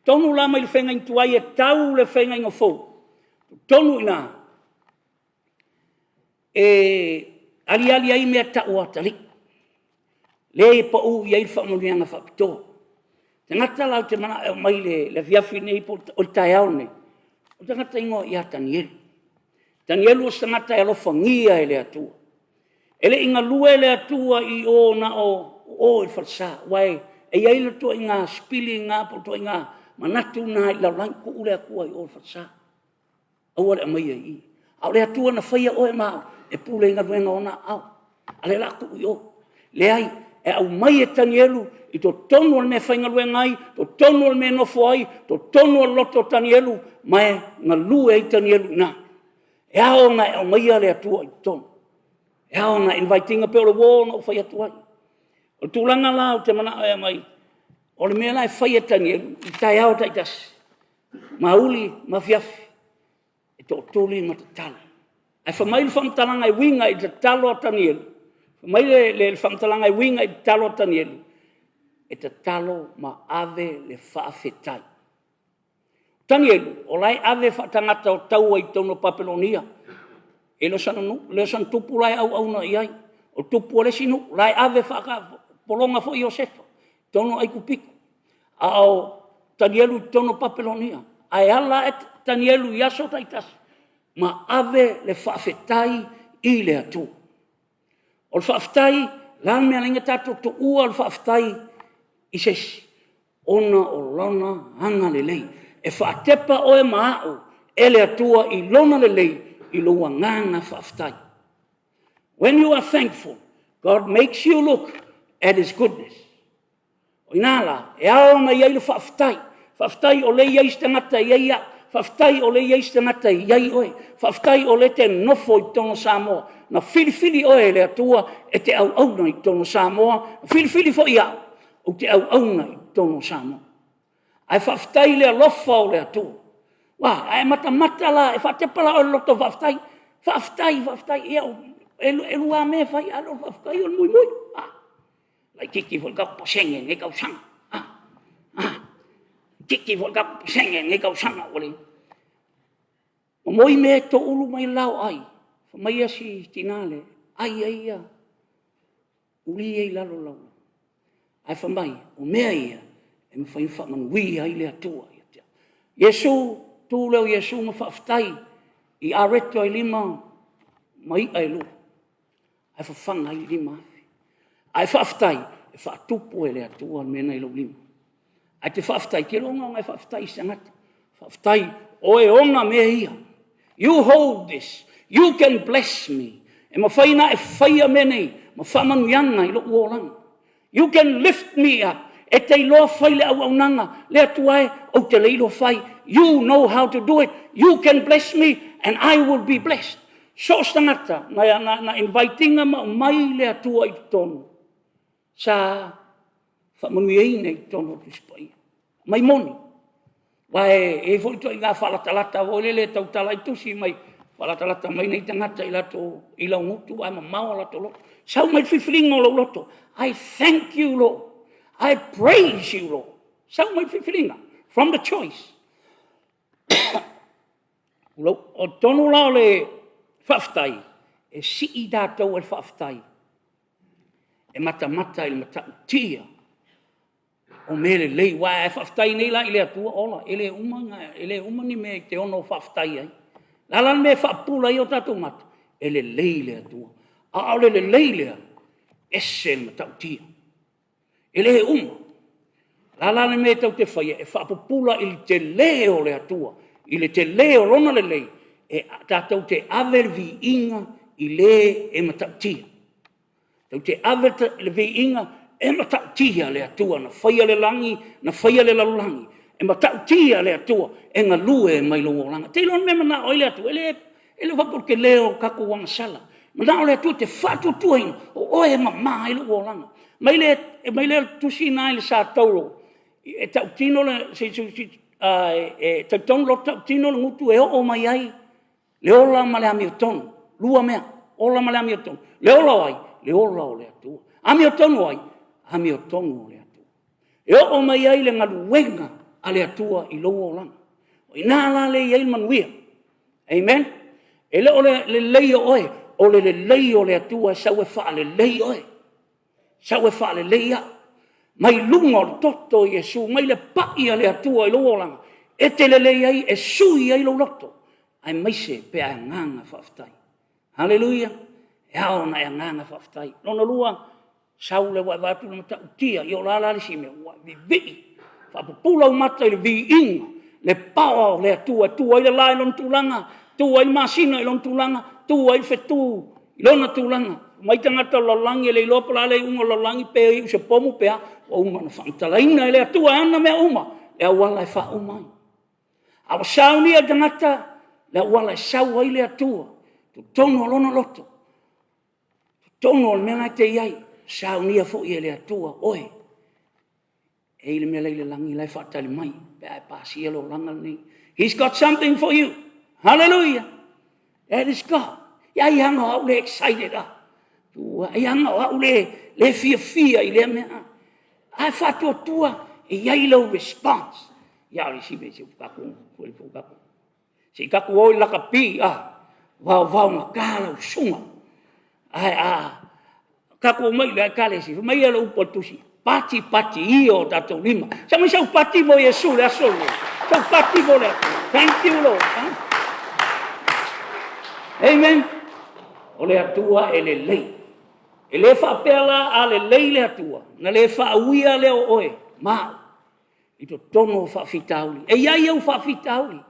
Tonu la mai le whenga in tuai e tau le whenga inga fau. Tonu ina. Ali ai mea tau atali. Le pa u iai whamurianga whapito. Te ngata lau te mana mai le viafi nei po o tai au nei. O te ngata ingo ia Danielu. Danielu o se ngata e alofa ngia e le atua. Ele inga lua e le atua i o na o i falsa. Wai, e iai le tua inga spili inga po tua inga manatu na i lau lanku ule akua i o i falsa. Au ale amai i. Au le atua na whaia o e mao. E pule inga ruenga ona au. Ale laku i o. Le ai, e au mai e Danielu i to tonu al me whainga ruenga ai, to tonu al me nofo ai, to tonu al loto Danielu, mai ngā lue i Danielu na. E ao ngā e au mai ale atua i tonu. E ao ngā invitinga pe o le wōna o whai atua ai. O tūlanga la o te mana e mai, o le mea lai whai e Danielu, i tai ao tai tasi. Ma uli, ma fiafi, e to tūli ma te tala. Ai whamai le whamtalanga i winga i te talo a Danielu. Whamai le whamtalanga i winga i te talo a Danielu. E te talo ma ave le whaafetai. Danielu, o lai ave whaatangata o taua i tono Papelonia. E lo san tupu lai au na iai. O tupu o le sinu, lai ave whaaka polonga fo Iosefa. Tono ai kupiku. Ao Danielu i tono Papelonia. Ai ala et Danielu i aso taitasi. Ma ave le whaafetai i le atu. O le whaafetai, lan mea linga tato to ua le whaafetai i sesi. Ona o lona hanga le lei. E whaatepa o e maau e le atua i lona le lei i loa nganga whaafetai. When you are thankful, God makes you look at his goodness. O inala, e ao na iai le whaafetai. Whaafetai o le iai stangata iai a. Whaafetai o le iai stangata iai oe. Whaafetai o le te nofo i tono Samoa. Na filifili oe le atua e te au auna i tono Samoa. Filifili fo i au. O te au auna i tono Samoa. Ai whaafetai le alofa o le atua. Wā, ai mata la, e whaatepala o le loto whaafetai. Whaafetai, e lua me whai, alo whaafetai o mui. Lai kiki fo kau pasenge, ne kau sanga. Kiki fo kau pasenge, ne kau sanga, ole. Moi me to ulu mai lau ai. Mai asi tinale. Ai, uli ei lalo lau. Ai whamai, o mea ia, e me whain whamanui ai le atua. Yesu, tū leo Yesu ma whaafetai, i areto ai lima, mai ai lu. Ai whawhanga ai lima. Ai whaafetai, e whaatupu e le atua mena i lau lima. Ai te whaafetai, te ronga ngai whaafetai sangata. Whaafetai, oe ona mea ia. You hold this. You can bless me. E ma whaina e whaia menei, ma whamanuianga i lo uolanga. You can lift me up. E te iloa whai le au nanga, le atuae o te leilo whai. You know how to do it. You can bless me and I will be blessed. So stangata, na invitinga ma mai le atua i tonu. Sa whamanuianga i tonu tu spai. Mai moni. Wae, e fwito i ngā whalatalata, o lele tau talai tusi mai, whalatalata mai nei tangata i lato, i lau ngutu, ai ma maua lato loto. Sau mai whiwhiringa o lau loto. I thank you, Lord. I praise you, Lord. Sau mai whiwhiringa, from the choice. O tonu lao le whaftai, e si i tātou e whaftai. E mata i le mata utia. O mele lei wa e whaftai nei la ile atua ola. Ele umani me te ono whaftai ai. Lalan me whapula i o tātou mata. Ele lei le atua. A ole le lei lea. Ese le matautia. e le uma. La me tau te whaia, e whaapupula i te leo le atua, i le te leo rona le lei, e tātou te aver vi inga i le e matautia. Tau te aver le vi inga e matautia le atua, na whaia le langi, na whaia le lalulangi, e matautia le atua, e ngā lue mai longo langa. Te ilon mema na oi le atua, ele wapur ke leo kako wanga sala. Mana o le atua te whatu tuaina, o oe ma i longo langa. Mai le tusi nai le sa tauro, e tau tino le, e tau tonu lo tau tino le ngutu e o mai ai, le ola ma le ami o tonu, lua mea, ola ma le ami o tonu, le ola ai, le ola o le atua, ami o tonu ai, ami o tonu o le atua. E o mai ai le ngalu wenga a le atua i longo langa. O ina la le iai manuia, amen? E le o le lei o oe, o le lei o le atua sau e wha le lei oe, sau e wha le lei a. Mai lunga o toto i Yesu, mai le pai a le atua i longo langa, e te le lei ai, e sui ai lo loto, ai maise pe a nganga whaftai. Hallelujah. E hao na e nganga whaftai. Nona lua, sau le wai watu na mata utia, i o la le si me wai vi. Whapupula umata i le vi inga, le pao le atua, tua i le lai lon tulanga, tua i masina i lon tulanga, tua i fetu i lona tulanga. Mai tangata lalangi le ilopa la le unga lalangi pe i use pomu pea, o uma na whaantalaina le atua ana mea uma, le awala e wha umai. Awa sauni a tangata, le awala e sau ai le atua, tu tono alona loto, tu tono al mea te iai, sauni a fo i le atua, oe, e ile mea leile langi le whaatali mai, pea e pasi alo langa ni. He's got something for you. Hallelujah. That is God. Iai hanga au le excited ah. Ai hanga au le fia i le mea. Ai whatua tua, e iai lau response. Ia le sibe se ukaku, kuele po ukaku. Se ikaku oi laka pi, vau ngakala usunga. Ai, kaku mai le kale si, mai ala upo tusi. Pati i o tatou lima. Sama sau pati mo Yesu le asolo. Sau pati mo le. Thank you, Lord. Amen. O le atua e le lei. E le whapela a le lei le atua. Na le whauia le o oe. Mau. I to tono whawhitauli. E iai au whawhitauli.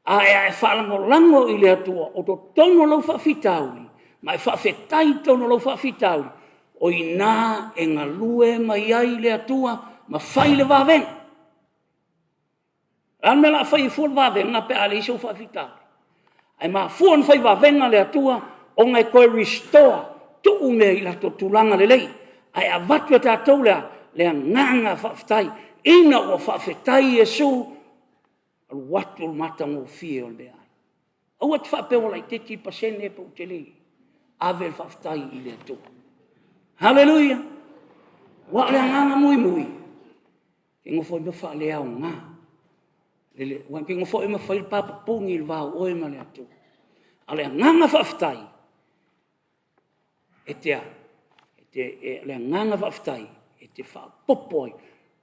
A e whalangolango i le atua. O to tono lau whawhitauli. Ma e whawhetai tono lau whawhitauli. O ina e ngā lue mai ai le atua. Ma whai le wawen. An me la whai fuan wawen. Nga pe a le iso whawhitauli. Ai ma fuan whai wawen le atua. O ngai koe restore. Tu me i lato tulanga le lei. Ai a watu e tātou le nganga whawhetai. Ina o whawhetai Yesu. Alu watu mata ngō fie o le ai. Au at whapeo lai 30% e pau te lei. Avel whawhetai i le atua. Hallelujah. Wa le nganga mui. Ke ngofo i mawha le au ngā. Ke ngofo i mawha i papa pungi il vau oe ma le atua. A le nganga whawhetai. Le nganga whawhetai. E te whapopoi.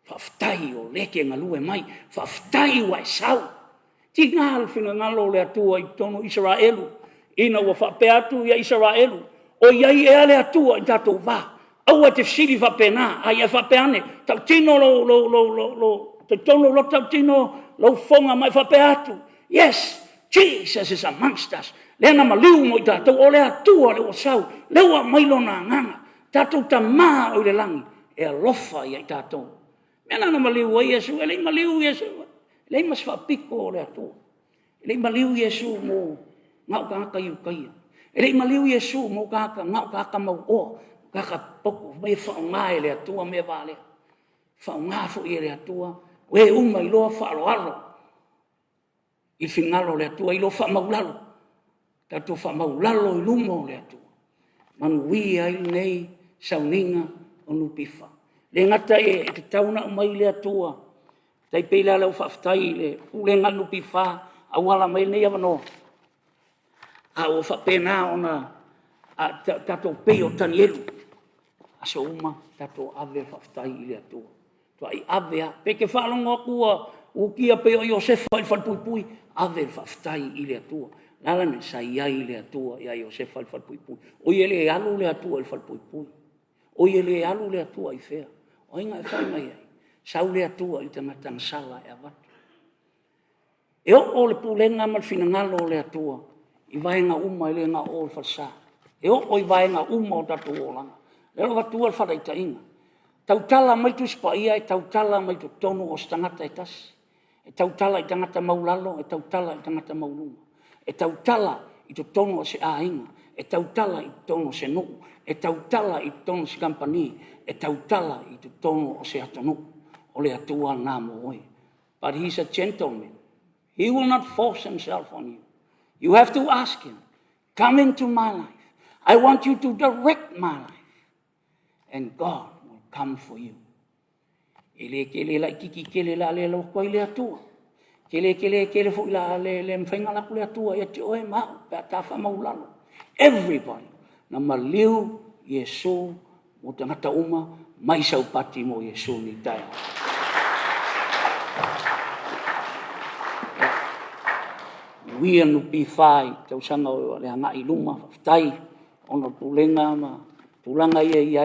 Whawhetai o leke ngalue mai. Whawhetai wa e sau. Ti ngāl whina ngalo le atua i tono Israelu. Ina wa whapeatu ia Israelu. O iai e ale atua i tātou wā. Au te fsiri whapena. Ai e whapeane. Tau tino te tono lo tau tino lo fonga mai whapeatu. Yes. Jesus is amongst us. Lena maliu mo i tātou o le atua le o sau. Lewa mailona nganga. Tātou ta maa o le langi. E alofa i tātou. Mena na maliu a Yesu. E lei maliu Yesu. Lei mas whapiko o le atua. E lei maliu Yesu mo ngau kaka iu kaia. E lei maliu Yesu mo kaka ngau kaka mau o. Kaka poku. Me whaunga e le atua me vale. Whaunga fo i le atua. We uma i loa whaaloalo. I whingalo le atua, i lo whamaulalo. Tato whamaulalo i lumo le atua. Manuia ai nei sauninga o nupiwha. Le ngata e te tauna o mai le atua. Tai peila lau whaftai le ulenga nupiwha. Awala mai nei awanoa. A o whapena ona tato peo tanielu. Aso uma tato ave whaftai i le atua. Tua i avea. Peke whalonga kua ukia peo Iosefa i whalpuipui. Ave whaftai i le atua. Nala me sa iai le atua ia Iosefa i whalpuipui. O i ele alu le atua i whalpuipui. O i ele alu le atua i whea. O inga e whai mai ai. Sau le atua i tangata sala e awatu. E o le pulenga mal finangalo o le atua. I vaenga uma i le nga o le falsa. E o i vaenga uma o tatu o langa. Le lo vatua le wharaita inga. Tautala mai tu spaia e tautala mai tu tonu o stangata e tasi. E tautala i tangata maulalo, e tautala i tangata maulunga. E tautala i tu tonu o se ainga. E tautala i tonu se nuu. E tautala i tonu se kampani. E tautala i tu tonu o se atonu. O le atua nā mo oi. But he's a gentleman. He will not force himself on you. You have to ask him, come into my life. I want you to direct my life. And God will come for you. Ele kele la kiki kele la le lo koi le atua. Kele fo la le mfenga la kule atua ya te oe ma pe tafa maulalo. Everybody na maliu Yesu mo tangata uma mai sau pati mo Yesu ni tai. Wia no pi fai tausanga o le anga i luma tai ono pulenga ma tulanga ia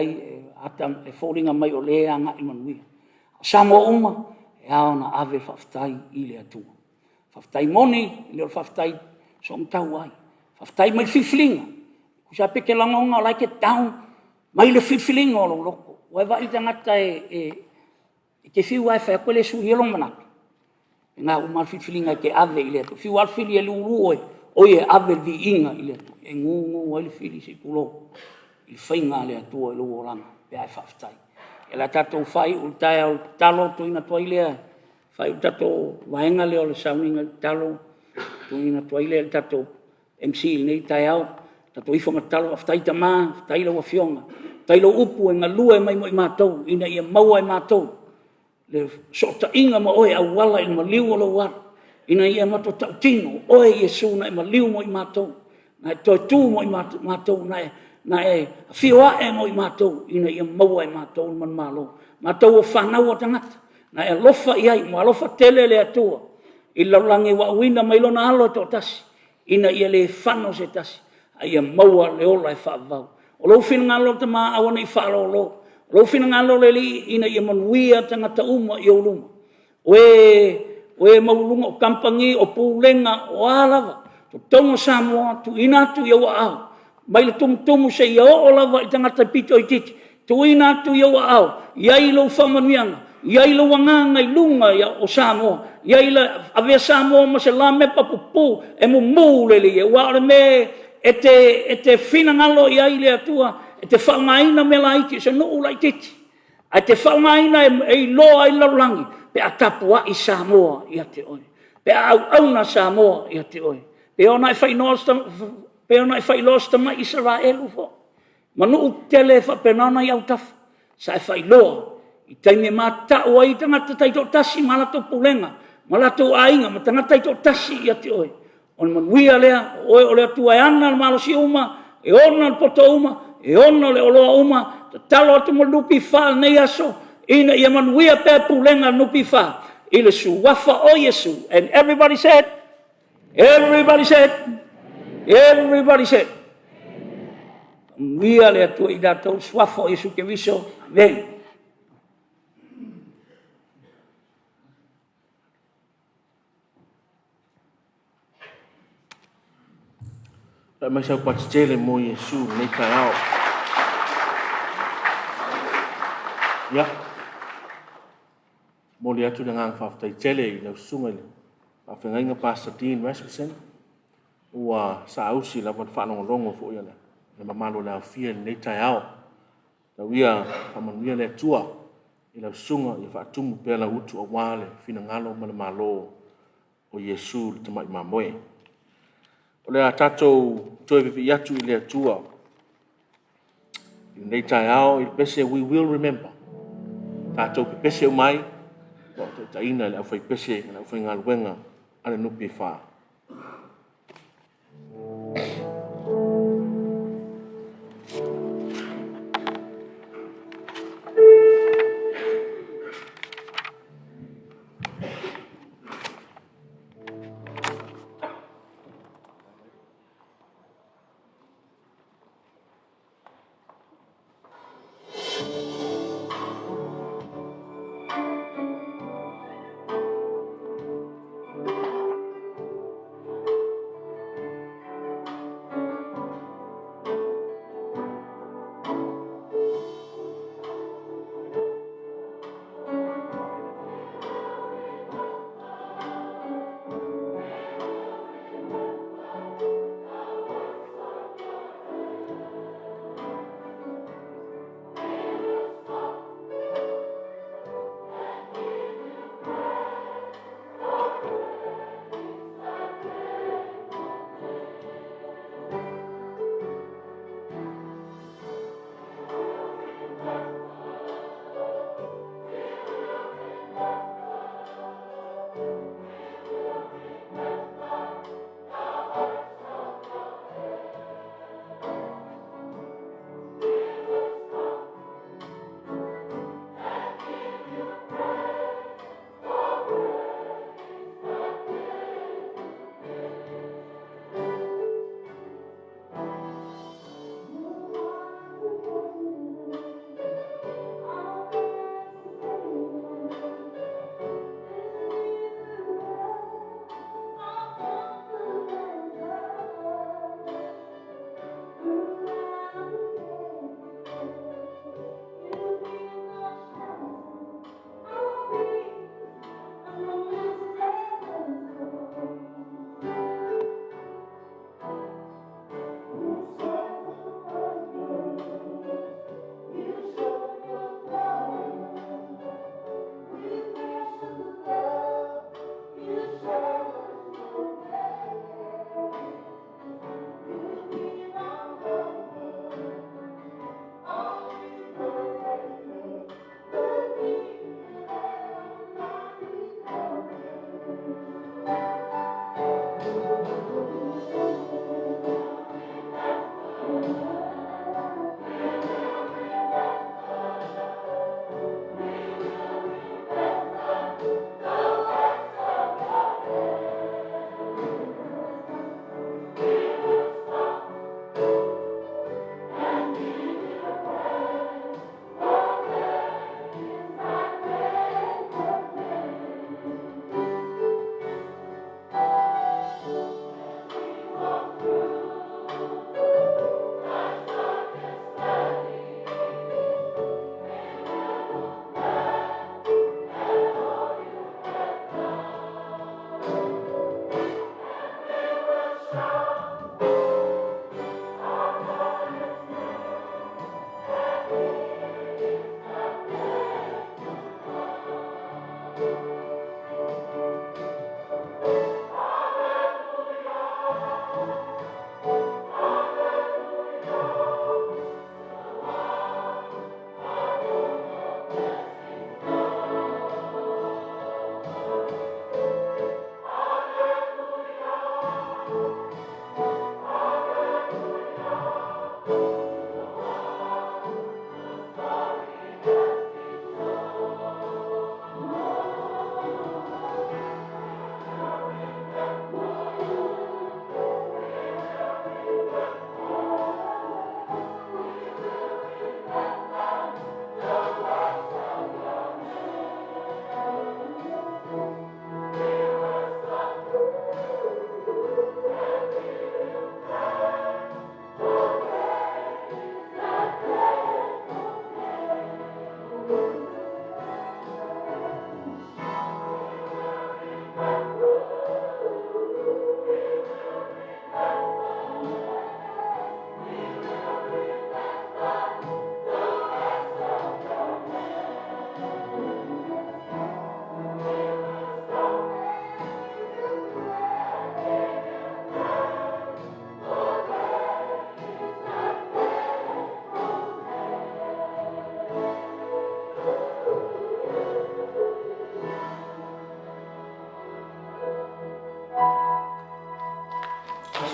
ata e folinga mai o le anga i manuia. Samoa uma e aona ave whaftai i le atua. Whaftai moni i le o whaftai so mtau ai. Whaftai mai whiwhilinga. Kusa peke langonga o like it down mai le whiwhilinga o lo loko. Wai wa i tangata ke whiu ai whai koe le suhi elong manaki. Ngā umar whiwhilinga ke ave i le atua. Whiu alwhili e luru oi e ave vi inga i le atua. E ngungu wai le whili si pulo. I whainga le atua i lo oranga. Pe ai whaftai. E la tatou whai o tae au talo tuina tua ilea. Whai o tatou waenga leo le sauninga talo tuina tua ilea le tatou MC nei tae au. Tatou ifonga talo whaftai ta maa, whaftai lau a fionga. Tai lau upu e ngā lua e mai mo i mātou. Ina ia maua i mātou. Le sota inga ma oe au wala i maliu o lo war. Ina ia mato tau tino. Oe Yesu na e maliu mo i mātou. Na e toi tū mo i mātou. Na e whioa e mo i mātou. Ina ia maua i mātou man mālo. Mātou o whanau o tangata. Na e alofa i ai. Mo alofa tele le atua. I laulangi wa uina mai lona alo to tasi. Ina ia le whano se tasi. A ia maua le ola e whaavau. O lo whina ngalo ta maa awana i whaalo lo. Lo fina ngalo le li ina ia manuia tangata uma i o luma. Oe maulunga o kampangi o pulenga o alawa. To tonga Samoa tu inatu i awa au. Mai le tumutumu se ia o lava i tangata pito i titi. Tu inatu i awa au. Iai lo whamanuianga. Iai lo wanganga i lunga o Samoa. Iai la avea Samoa ma se la me papupu e mumu le li. E wale me e te fina ngalo i ai le atua. E te whaungaina me la iti, se nuu la ititi. A te whaungaina e loa i laulangi. Pe a tapua i Samoa i a te oe. Pe a auna Samoa i a te oe. Pe ona i whailosta mai Israelu fo. Ma nuu tele whapenana i au tafu. Sa e whailoa. I taime mā tau ai tangata taito tasi ma lato pulenga. Ma lato ainga ma tangata taito tasi i a te oe. On manuia lea, oe o lea tua e ana malo si uma. E ona poto uma. E ono le oloa uma, talo atu mo lupi wha nei aso, ina ia manuia pe pulenga lupi wha, ile su wafa o Yesu. And everybody said, Mia le atu i datou swafa o Yesu ke viso, amen. Let myself watch tele mo Yesu nei kai au. Ya. Mo le atu ngang whaftai tele i lau sunga le. Whawhengai ngā Pastor Dean Rasmussen. Ua sa ausi la wat whanongorongo fo ia le. Le mamalo la fia nei tai au. La wia whamanuia le atua. I lau sunga i whaatumu pēr la utu a wale. Fina ngalo mana malo o Yesu le tamai mamoe. O le a tatou toe vivi atu i le atua. I nei tai au, i pese we will remember. Tatou pe pese o mai, o te taina le au fai pese, le au fai ngā luenga, ane nupi wha.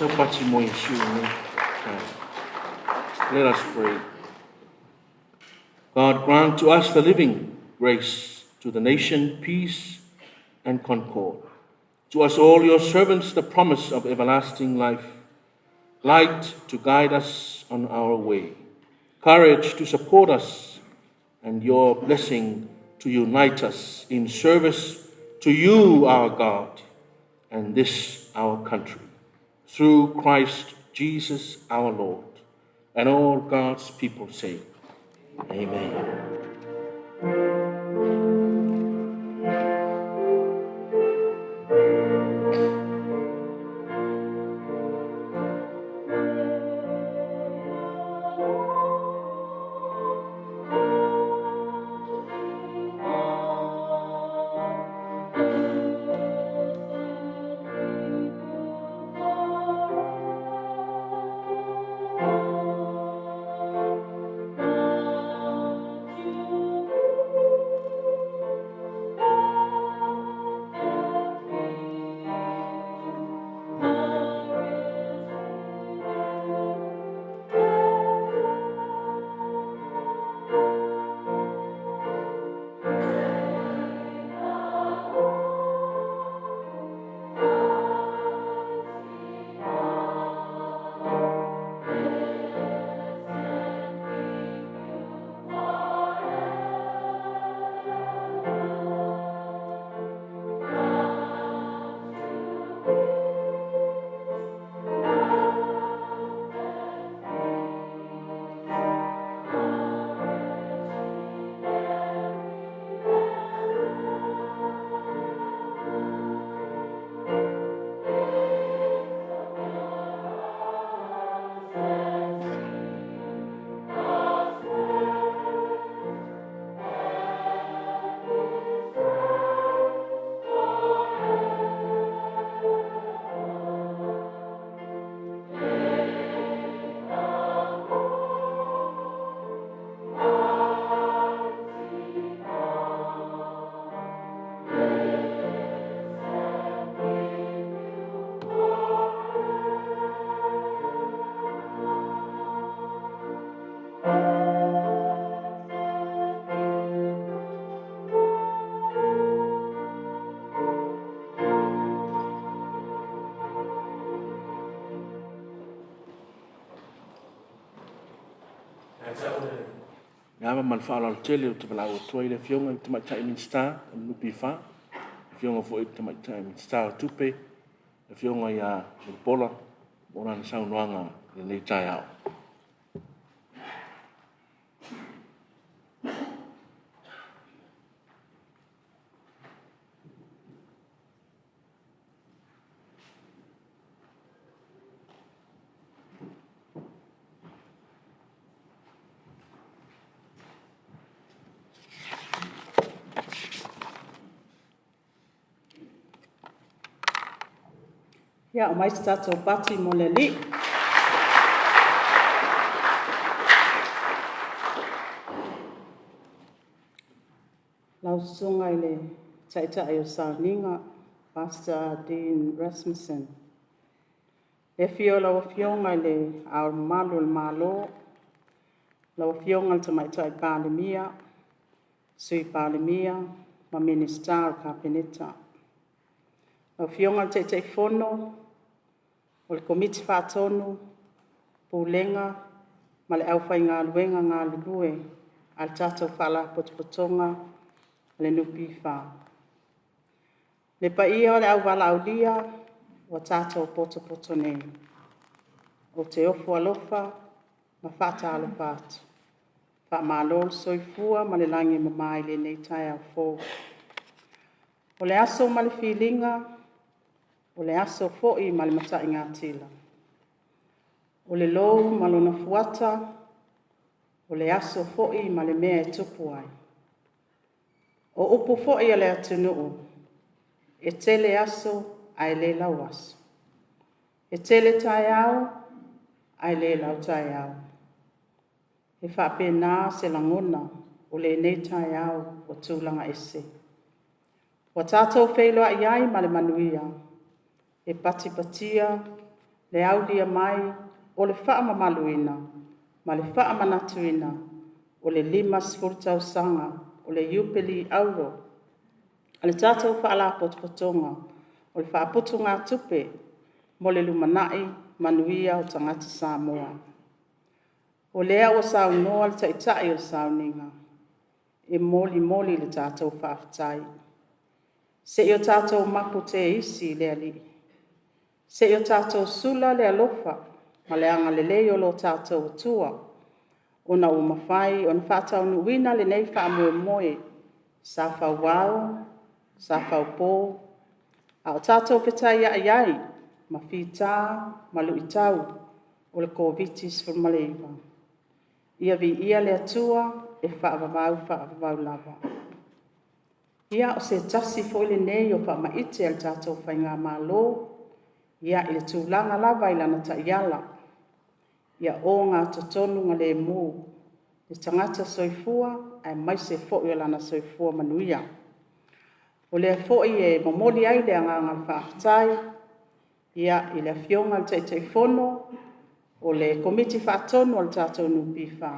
So pati mo Yesu ni. Let us pray. God, grant to us the living grace, to the nation peace and concord. To us all your servants the promise of everlasting life, light to guide us on our way, courage to support us, and your blessing to unite us in service to you, our God, and this our country. Through Christ Jesus our Lord. And all God's people say, Amen. Ngama man fala tele to bala o toile fionga to my time in star no bifa fionga fo to my time in star tupe fionga ya pola ona sa unwanga le tai ao. Ia, o mai se tātou pati mo le li. Lau sunga i le taitai o SAUNIGA, Pastor Dean Rasmussen. E fio lau fionga i le au malu le malo, lau fionga le tamaitai palemia, sui palemia, ma minister o kapeneta. Lau fionga le taitai fono, o le komiti whātonu, pūlenga, ma le au whai ngā luenga ngā lulue, al tātou whala potopotonga, le nupi whā. Le pa ia o le au wala au lia, o tātou potopotone. O te ofu alofa, ma whata alofa atu. Wha mālol soifua, ma le langi mamai le nei tai au fō. O le aso ma le whilinga, o le aso fo'i ma le matai ngā tila. O le lou ma lona fuata, o le aso fo'i ma le mea e tupu ai. O upu fo'i a le atunuu, e tele aso ai le lau aso. E tele tai au, ai le lau tai au. E whapena se langona, o le nei tai au o tūlanga ese. Wa tātou whailoa iai ma le manuia, e patipatia le aulia mai o le whaamamaluina, ma le whaamanatuina, o le 5,000 o le iupeli auro, a le tātou whaala potopotonga, o le whaaputu ngā tupe, mo le lumanai manuia o tangata Samoa. O lea o saunoa le taitai o sauninga, e moli le tātou whaafitai. Se i o tātou mapu te isi le ali. Se i o tātou sula le alofa, ma le anga le leo lo tātou tua. O na umawhai, o na whātau nuina le nei wha moe, sa whauwao, sa whaupō, a o tātou petai iai, ma whita, ma luitau, o le COVID-19 fulmaleiva. Ia vi ia le atua, e whaavavau lava. Ia o se tasi fo le nei o whaamaite al tātou whainga mālo, ia i le tūlanga lava i lana ta iala. Ia o ngā totonu ngā le mū, le tangata soifua, ai mai se fo i lana soifua manuia. O le fo i e mamoli ai le anga ngā whaafitai, ia i le fionga le teitei fono, o le komiti whaatonu al tātou nupi wha.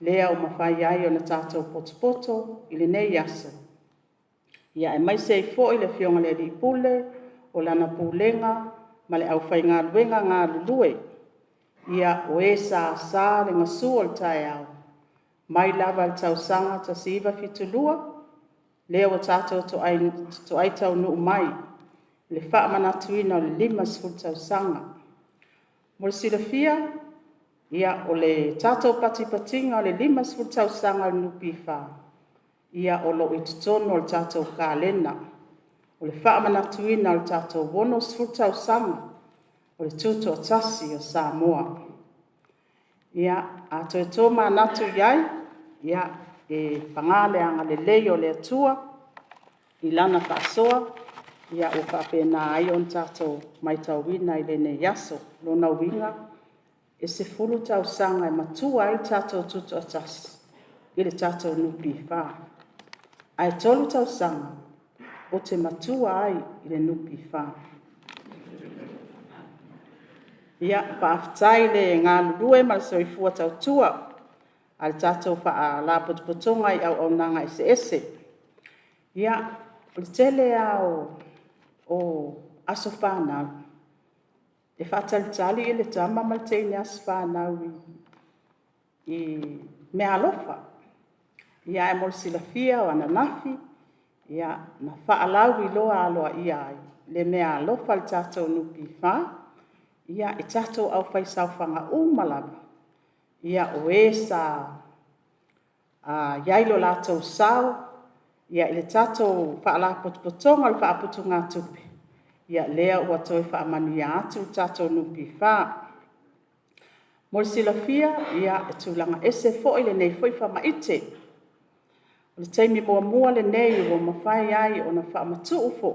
Lea o mawhai ai o na tātou potopoto i le nei aso. Ia e mai se i fo i le fionga le ripule, o lana pūlenga, ma le au whai ngā luenga ngā lulue. Ia o e sa le ngasu o le tae au. Mai lava le tausanga ta siva fitulua, lea o tātou to ai tau nuu mai, le wha manatuina o le 5 tausanga. Mo le silafia, ia o le tātou patipatinga o le 5 tausanga le nupi wha. Ia o lo i tutono o le tātou kālena. O le whaamanatuina o le tātou 5 tausanga o le tuto o tasi o Samoa. Ia a toi tō manatu iai, ia e pangale anga le leo le atua, i lana whaasoa, ia o whapena ai on tātou mai tauina i le ne yaso, lona winga, e se 10 tausanga e matua ai tātou tuto o tasi, i le tātou nupi wha. Ai 3 tausanga, o te matua ai i le nupi wha. Ia paafitai le ngā lulue ma le soifua tautua, a le tātou wha la potopotonga i au nanga ese. Ia, o le tele o aso whanau. E whaatalitali i le tama ma le teine aso whanau i mea alofa. Ia e mol silafia o ananafi, ia na whaalau i loa aloa ia ai. Le mea alofa le tātou nupi wha, ia e tātou au whaisau whanga umalava. Ia o e sa iailo lātou sau, ia i le tātou whaala potopotonga le whaaputu ngā tupi. Ia lea ua toi whaamanu ia atu tātou nupi wha. Mol silafia, ia e tūlanga ese fo i le nei foi whamaite. O le teimi mua le nei o mawhai ai o na whaamatu ufo.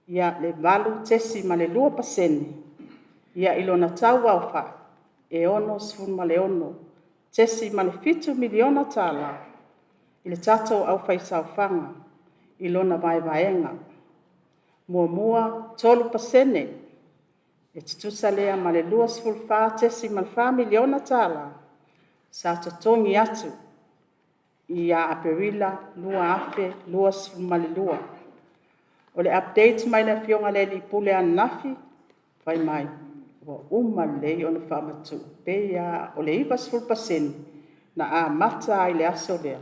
Ia le valu tesi ma le 2%. Ia ilona tau au wha, e ono sfun ma le ono, tesi ma le 7 miliona tala, i le tātou au whaisau whanga, ilona vaenga. Mua 12%, e tutusa lea ma le 2 tesi ma le 5 miliona tala, sa totongi atu, i a aperila, lua afe, 2 ma le 2. O le update mai le fionga le li pule an nafi, vai mai. Wa lei ona whaamatu pea o le 10% na a mata ai le aso lea.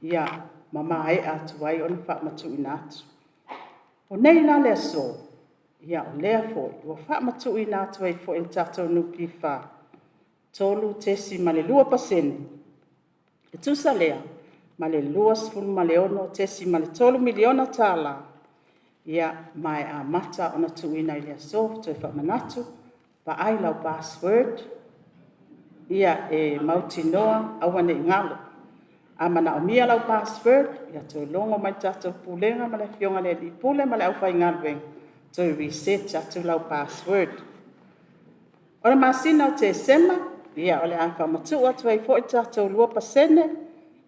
Ia mama e atu ai ona whaamatu ina atu. O nei la le aso, ia o lea foi, wa whaamatu ina atu ai foi il tātou nupi wha. Tolu tesi ma le 2%. E tusa lea, ma le 2 ma le ono tesi ma le 3 miliona tala. Ia mai a mata ona tuina i le aso, toi whaamanatu. Pa ai lau password, ia e mautinoa awane i ngalo. A mana o mia lau password, ia toi longo mai tātou pulenga, ma le fionga le li pule, ma le au whai ngalweng. Toi reset tātou lau password. Ora masina o te sema, ia ole a whamatu atu ai fo i tātou 2%,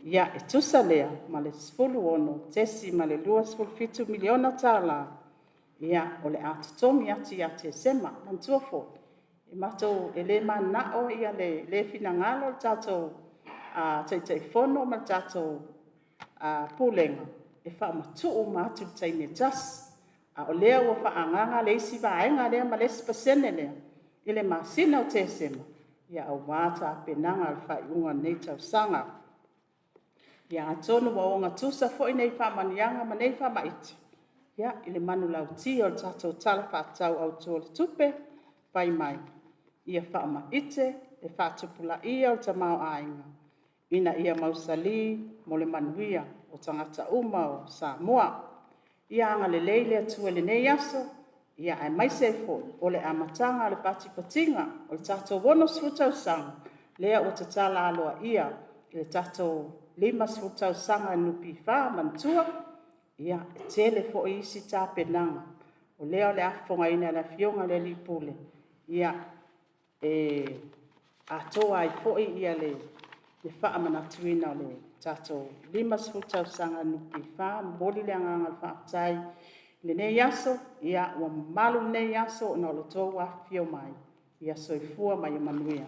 ia e tusa lea, ma le 10 ono, tesi ma le 2,7 miliona tala. ia o le atotogi ati ia te sema mantua fo e matou e lē mana'o ia le finagalo le tatou taʻitaʻifono ma le tatou pulega e whaamatu'u ma atu le taimi tasi. O lea ua whaanganga le isi vaenga lea ma le spasene lea. I le masina o te sema. Ia au wāta penanga le whaiunga nei tausanga. Ia atonu wa o ngā tusa fo i nei whamanianga ma nei whamaiti. Ia i le manu lau ti o le tatou tala whaatau au tō le tupe pai mai. Ia whaamaite e whaatupula ia o tamau ainga. Ina ia mausali mo le manuia o tangata uma o Samoa. Ia anga le leile atua le nei aso, ia ai mai se fo o le amatanga le pati patinga o le tatou wono sfutau sanga, lea o tatala aloa ia i le tatou 5 sfutau sanga nupi wha mantua, ia e tele fo i isi tāpenanga, o lea o le afonga ina la fionga le lipule, ia atoa ai fo i ia le wha manatuina o le tatou 5 sfutau sanga nupi wha, mboli le anganga le whaatai, le nei aso, ia ua malu nei aso na o lo tō wafio mai, ia soifua mai o manuia.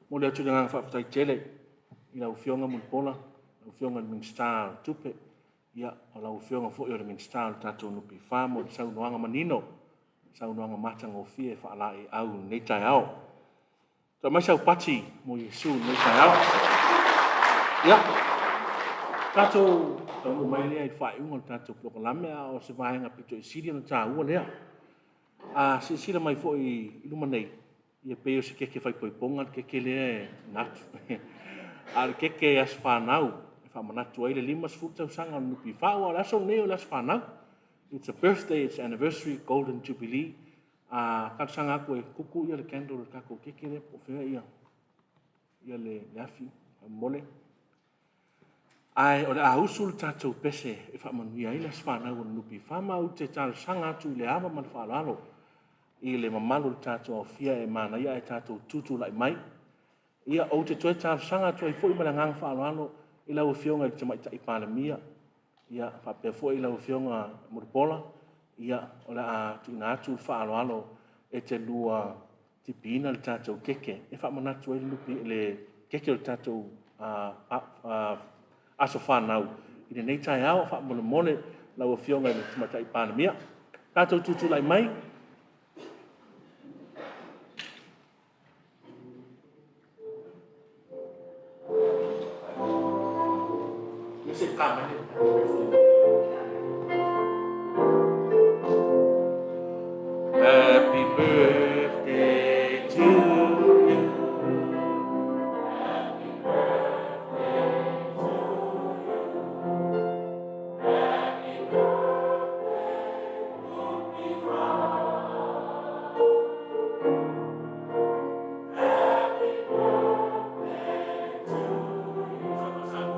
Mo le atu ngā whaapatai tele, i lau whionga mulpola, lau whionga minister tupe, ia o lau whionga fo i o le minister tatou nupi wha, mo le saunoanga manino, saunoanga matanga o fie whaala e au nei tai au. Tā mai sau pati mo Yesu nei tai au. Ia, tatou, tau mai lea i whaiunga tatou prokolame a o se vahenga pito i siri na tā ua lea. Si sira mai fo i luma nei, ia peo se keke fai poiponga, keke lea natu. A keke as whanau, e whamanatu ai le 5 sfutau sanga o nupi whaua, laso neo las whanau. It's a birthday, it's anniversary, golden jubilee. Kata sanga aku e kuku ia le candle kako keke lea po whea ia. Ia le afi, mole. Ai, o le ahusul tatou pese, e whamanuia i las whanau o nupi whamau te tala sanga atu le awa man whalalo. I le mamalu tatou o fia e mana ia e tatou tutu lai mai. Ia o te toe tāru sanga toi fo i malangang whaaloano i lau whionga i te maita i pālamia. Ia whapea fo i lau whionga muripola. Ia o le a tuina atu whaaloano e te lua tipina le tātou keke. E whamanatu e lupi le keke le tātou aso whanau. I le nei tai au whamona mone lau whionga i te maita i pālamia. Tātou tutu lai mai. Happy birthday to you. Happy birthday to you. Happy birthday, Ruby Brown. Happy birthday to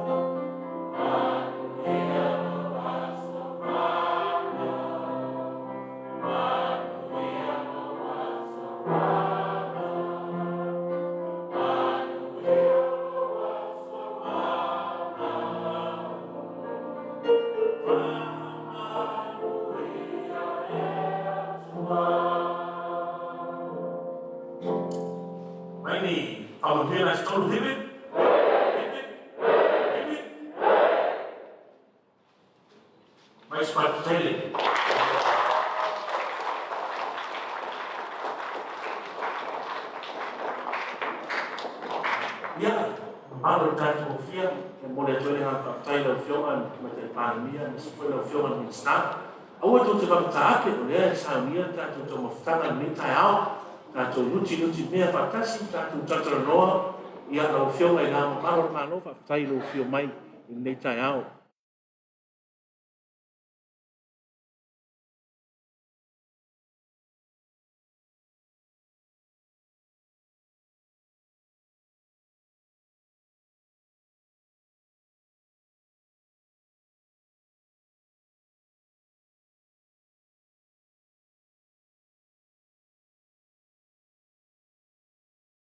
you. Rainy, follow here, let's go hit it. Nice part to take it. Yeah, other times of fear, and more than 20 of time of film and with the pandemic and the film and stuff. I want to talk about it, there is some year that to mofta and meet out. Tato luci mea fatasi, tato tatara noa, ia lau whionga i ngā maro fa tai lo whio mai i nei tai au.